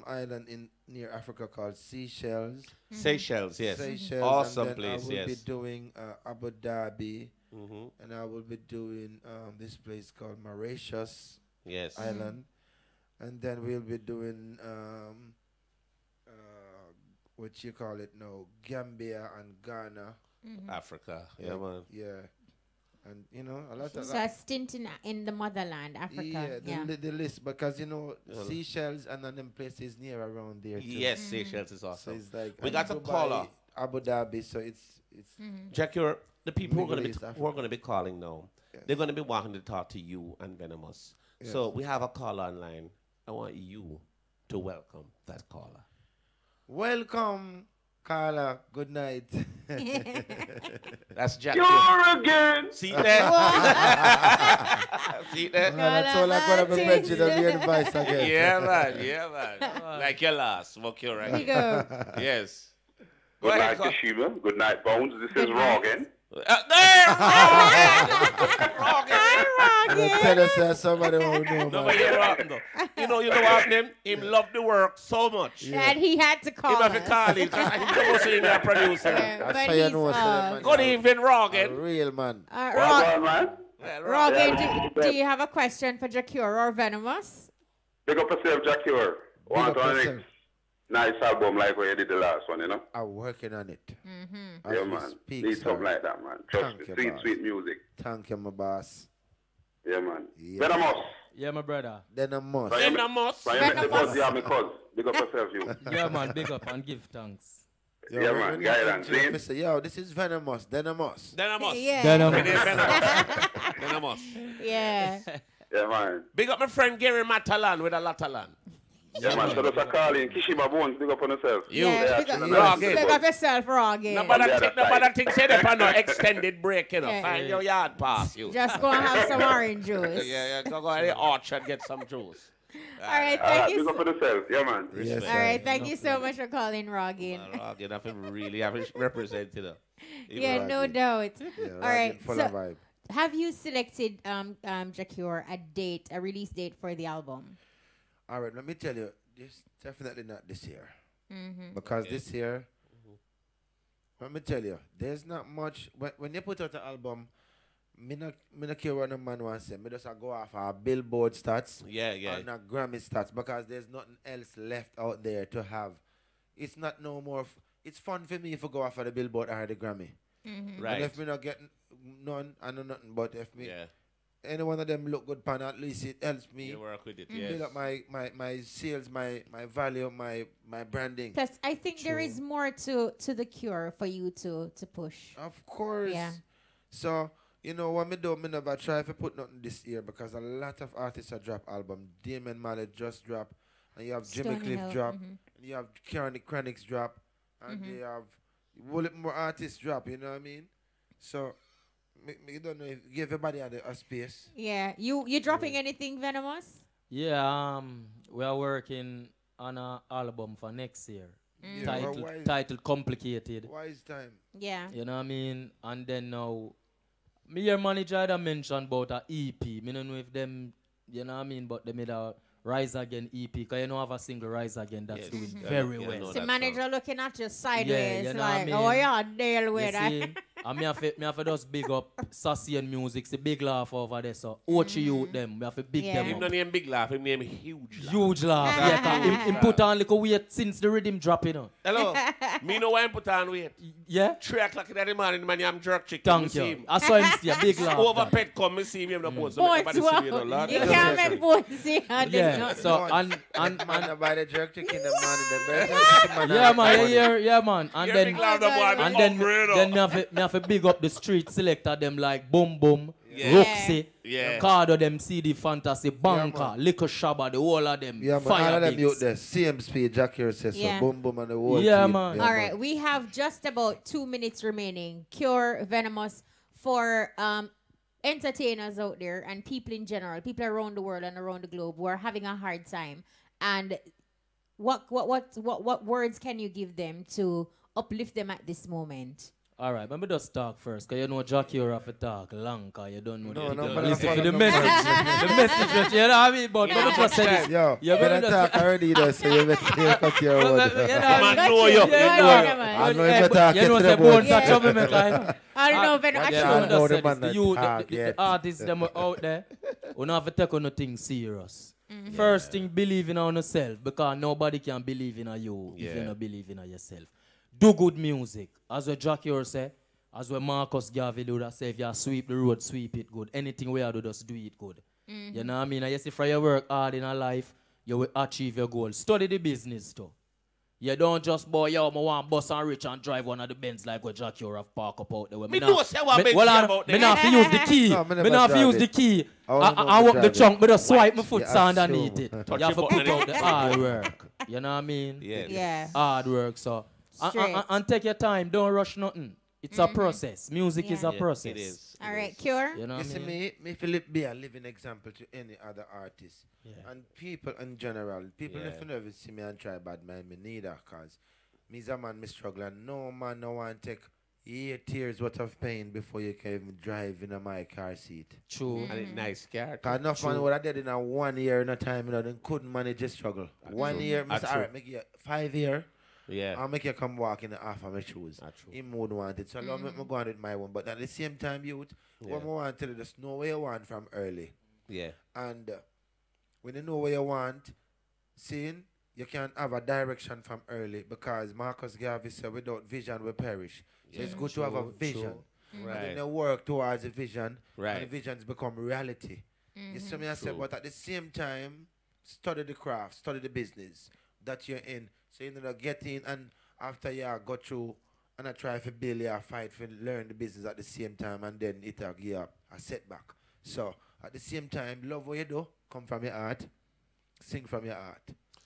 I: island near Africa called Seychelles.
B: Seychelles, yes.
I: Seychelles.
B: Awesome
I: and then
B: place,
I: I will
B: yes.
I: be doing Abu Dhabi,
B: Mhm.
I: and I will be doing this place called Mauritius
B: Yes.
I: Island, and then we'll be doing what you call it now, Gambia and Ghana.
B: Africa. Yeah, man.
I: Yeah. And, you know, a lot of...
G: So a stint in the motherland, Africa.
I: Yeah, the list, because, you know,
B: Yeah.
I: Seychelles and then them places near around there, too.
B: Yes, Seychelles is awesome.
I: So it's like...
B: We
I: and
B: got a
I: Dubai,
B: caller.
I: Abu Dhabi, so it's...
B: Jah Cure, the people who are
I: Middle
B: going to
I: East,
B: who are going to be calling now, they're going to be wanting to talk to you and Venomous. So
I: Yes.
B: we have a caller online. I want you to welcome that caller.
I: Welcome, Carla. Good night.
B: That's Jah
I: Cure
B: Cure
I: again.
B: See there? See there?
I: That's all I got to mention of the advice again.
B: Yeah, man. Yeah, man. Like your last. Smoke your right.
G: Here you go.
B: Yes.
V: Good
B: Go
V: night,
B: ahead, call.
V: Yeshiva. Good night, Bones. This is Rogan.
B: There!
I: They tell us that somebody who know,
B: No,
I: man.
B: but you're right, though. You know what happened? Him love the work so much.
G: And he had to call
B: Him have to
G: us.
B: call it because he's supposed to be a producer.
G: Yeah,
I: That's how you know, man.
B: Good evening,
I: A
B: Rogan.
I: real man.
G: Rogan, do you have a question for Jah Cure or Venomous?
V: Big up yourself, Jah Cure. Want
I: up
V: to
I: yourself.
V: next nice album like what you did the last one, you know?
I: I'm working on it. As
V: Yeah,
I: we
V: man.
I: speak,
V: Need
I: sir.
V: something like that, man. Trust
I: Thank
V: me.
I: you,
V: Sweet,
I: boss.
V: sweet music.
I: Thank you, my boss.
V: Yeah, man.
I: Yeah.
V: Venomous.
H: Yeah, my brother.
I: Then I must.
B: Venomous.
V: When you make the buzz, you have me cuz. Big up yourself, you.
H: Yeah, man, big up and give thanks.
V: Yeah, man.
I: when you
V: Guidance,
I: enter,
V: see?
I: you say, yo, this is Venomous. Venomous.
B: Venomous.
G: Yeah.
H: Venomous.
B: It is Venomous. Venomous.
G: Yeah.
V: Yeah, man.
B: Big up my friend Gary Matalan with a lot of land.
V: Yeah, man. So that's a call in. Kishima Bones, big up on yourself.
B: You.
G: Yeah, big
V: chilling
G: up,
V: out.
G: big up yourself, Rogan.
B: Nobody think say they no extended break, you know.
G: Yeah.
B: Find your yard pass you.
G: Just go and have some orange juice.
B: Yeah, go to the orchard get some juice.
G: All right, thank you.
V: Big up on yourself. Yeah, man.
I: Yes,
G: All right, thank you so much for calling, Rogan.
B: Rogan, I feel really have it represented.
G: Yeah, no doubt. All right,
I: full
G: so
I: of vibe.
G: have you selected Jah Cure a release date for the album?
I: All right, let me tell you, this definitely not this year.
G: Mhm.
I: Because this year, let me tell you, there's not much. When you put out an album, me not care what no man wants to say. Me just a go off our Billboard stats
B: Yeah, yeah.
I: and a Grammy stats because there's nothing else left out there to have. It's not no more. It's fun for me if I go off of the Billboard or the Grammy.
B: Right.
I: And if me not get none, I know nothing. But if me, any one of them look good, pan, at least it helps me.
B: You work with it,
I: build up my sales, my value, my branding.
G: Plus, I think there is more to the Cure for you to push.
I: Of course.
G: Yeah.
I: So, you know, what me do, me never try to put nothing this year because a lot of artists have dropped album. Damon Mallet just dropped, and you have Jimmy
G: Stony
I: Cliff
G: Hill,
I: drop, and you have Chronics drop, and they have bullet more artists drop, you know what I mean? So, me don't know if give everybody a space.
G: Yeah. You dropping anything venomous?
H: Yeah, we are working on an album for next year. Titled Complicated.
I: Why is time?
G: Yeah.
H: You know what I mean? And then now, me your manager had mentioned about a EP. Me don't know if them, you know what I mean, but they made a Rise Again EP. Because you know have a single Rise Again that's doing very well.
G: The manager looking at you sideways,
H: you know
G: like,
H: what I mean?
G: oh yeah, deal with that.
H: And me have to just big up Sassy and Music. It's a big laugh over there. So, Ochi youth them. We have to big them
B: Him
H: up.
B: not name Big Laugh, him name Huge Laugh.
H: Huge laugh. Yeah, 'cause him put on little weight since the rhythm drop, you know.
B: Hello. Me know why him put on weight.
H: Yeah?
B: 3 o'clock in the morning, man, I'm jerk chicken.
H: Thank you. I saw him still, big laugh.
B: Over pet come, me see him, the bones. So
G: Bones,
B: nobody see me,
G: wow.
B: no, Lord.
G: You can't make bones see how they
H: Yeah,
G: know.
H: so, and
I: buy the jerk chicken in the morning.
H: yeah, man, yeah, man. And
B: You're
H: then,
B: big loud about it,
H: and then,
B: hungry, though.
H: then me have to big up the street selector them like Boom Boom,
B: Yeah.
H: Roxy,
B: Yeah.
H: Cardo them, CD Fantasy, Banka, Liquor Shabba, the whole of them.
I: Yeah, man,
H: Fire
I: all of them
H: Bigs.
I: youth there. Same speed, Jah Cure says
G: Yeah.
I: so. Boom, boom, and the whole
H: Yeah,
I: team.
H: man.
G: All right, we have just about 2 minutes remaining. Cure, Venomous, for entertainers out there and people in general, people around the world and around the globe who are having a hard time. And what words can you give them to uplift them at this moment?
H: All right, let me just talk first, because you know Jah Cure have to talk long, because you don't know
I: but
H: listen
I: I
H: for the
I: follow
H: message. The message, you know what I mean? But let me just say this.
I: Yo,
H: Yeah,
I: when I
H: but
I: talk already, though, so you better cut your word.
B: Man, know you.
I: I know you talk
H: You know,
I: to
H: say
I: the
H: bones
I: board.
H: are troublemaker, you know.
G: I don't know if
H: Yeah,
I: I
H: let me
I: know
H: just say
I: the man
H: this.
I: that
H: You,
I: talk
H: the
I: yet.
H: artists them out there, we don't have to take anything serious. First thing, believe in yourself, because nobody can believe in you if you don't believe in yourself. Do good music. As what Jah Cure say, as what Marcus Garvey do that say, if you sweep the road, sweep it good. Anything we do, just do it good. You know what I mean? And you see, for you work hard in a life, you will achieve your goal. Study the business too. You don't just boy, yo, I want bus and rich and drive one of the Benz like what Jah Cure have park up out there.
B: Me know say what Benz about
H: Me not fi use the key.
I: No,
H: Me not fi use the key. I walk the trunk, but just swipe my foot underneath it. You have to put out the hard work. You know what I mean?
G: Yeah.
H: Hard work, so. And take your time. Don't rush nothing. It's a process. Music is a process.
B: It is.
G: All right, Cure.
H: You know
I: You
H: what I
I: see,
H: mean?
I: me Philip be a living example to any other artist. And people in general. People if you never see me and try bad mind me neither, cause me's a man me struggle and no man no want take 8 years worth of pain before you can even drive in a my car seat.
H: True.
B: And it's nice car.
I: Cause enough man would have did in a 1 year in a time, you know, then couldn't manage the struggle. 1 year, Mr. Alright, make you 5 year.
B: Yeah.
I: I'll make you come walk in the half of my shoes. He would want it. So I'll make me go on with my one. But at the same time, youth, what I want to tell you, just know where you want from early.
B: Yeah.
I: And when you know where you want, seeing, you can have a direction from early because Marcus Garvey said, without vision, we perish. So it's good to have a vision.
B: Right.
I: And then you work towards a vision,
B: Right.
I: and the visions become reality. You see me, I said, but at the same time, study the craft, study the business that you're in. So you know, get in, and after you go through, and I try to build a fight for learn the business at the same time, and then it give you a setback. So at the same time, love what you do, come from your heart, sing from your heart.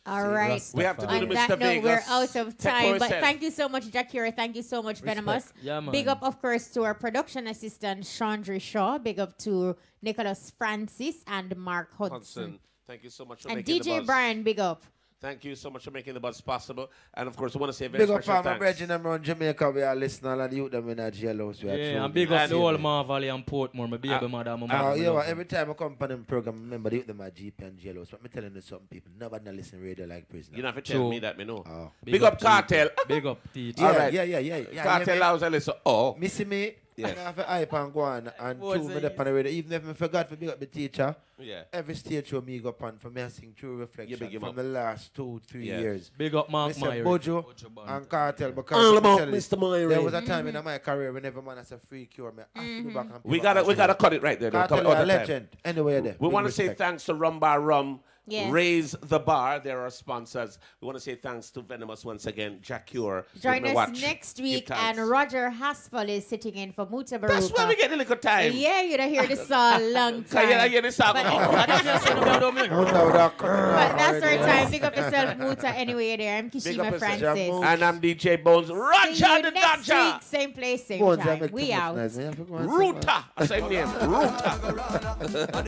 G: All right.
B: We have to do
G: On
B: the
G: that
B: Mr.
G: note, we're
B: Vegas.
G: out of
B: Take
G: time. But
B: yourself.
G: thank you so much, Jah Cure. Thank you so much, Venomous.
H: Yeah, man.
G: Big up, of course, to our production assistant, Chandra Shaw. Big up to Nicholas Francis and Mark Hudson.
B: Hudson. Thank you so much for
G: And
B: making the
G: DJ
B: buzz.
G: Brian, big up.
B: Thank you so much for making the buzz possible. And of course, I want to say a very
I: Big up
B: special
I: for my
B: thanks.
I: brethren around Jamaica, we are listening, and the youth them in a jailhouse. we are
H: Yeah,
I: true.
H: and big up
I: And
H: the whole Mar Valley and Portmore, my baby mother, my mom.
I: yeah, well, every time I come on the program, remember the youth them are GP and jailhouse. But me telling you something, people never listen radio like prisoner.
B: You don't have to tell
H: True.
B: me that, me know.
I: Oh.
B: Big up Cartel.
H: Big up teacher.
I: Yeah,
B: All right.
I: yeah.
B: Cartel house, I listen. Oh.
I: Missy me,
B: Yes.
I: And I have to hype and go on and tune me up on the radio. Even if I forgot to big up the teacher, every stage show me go up on for me I sing True Reflection from the last 2-3 years.
H: Big up Mark Myrie.
I: Bojo and Cartel. Because
B: all about Mr. Myrie.
I: There was a time in my career whenever man has a free cure, me I have to go back and
B: we gotta cut it right there.
I: Cartel a legend. Anyway, there.
B: We want to say thanks to Rum Bar Rum.
G: Yes.
B: Raise the Bar. They're our sponsors. We want to say thanks to Venomous once again. Jah Cure.
G: Join us next week, and Roger Haspel is sitting in for Muta Baruka.
B: That's where we get a little time.
G: Yeah, you don't hear this song long time.
B: I hear this song.
G: But that's our time. Big up yourself, Muta. Anyway, there. I'm Kishima Francis.
B: And I'm DJ Bones. Roger the
G: next
B: Dodger.
G: week, same place, same time. We out.
B: Ruta. Same name. Ruta.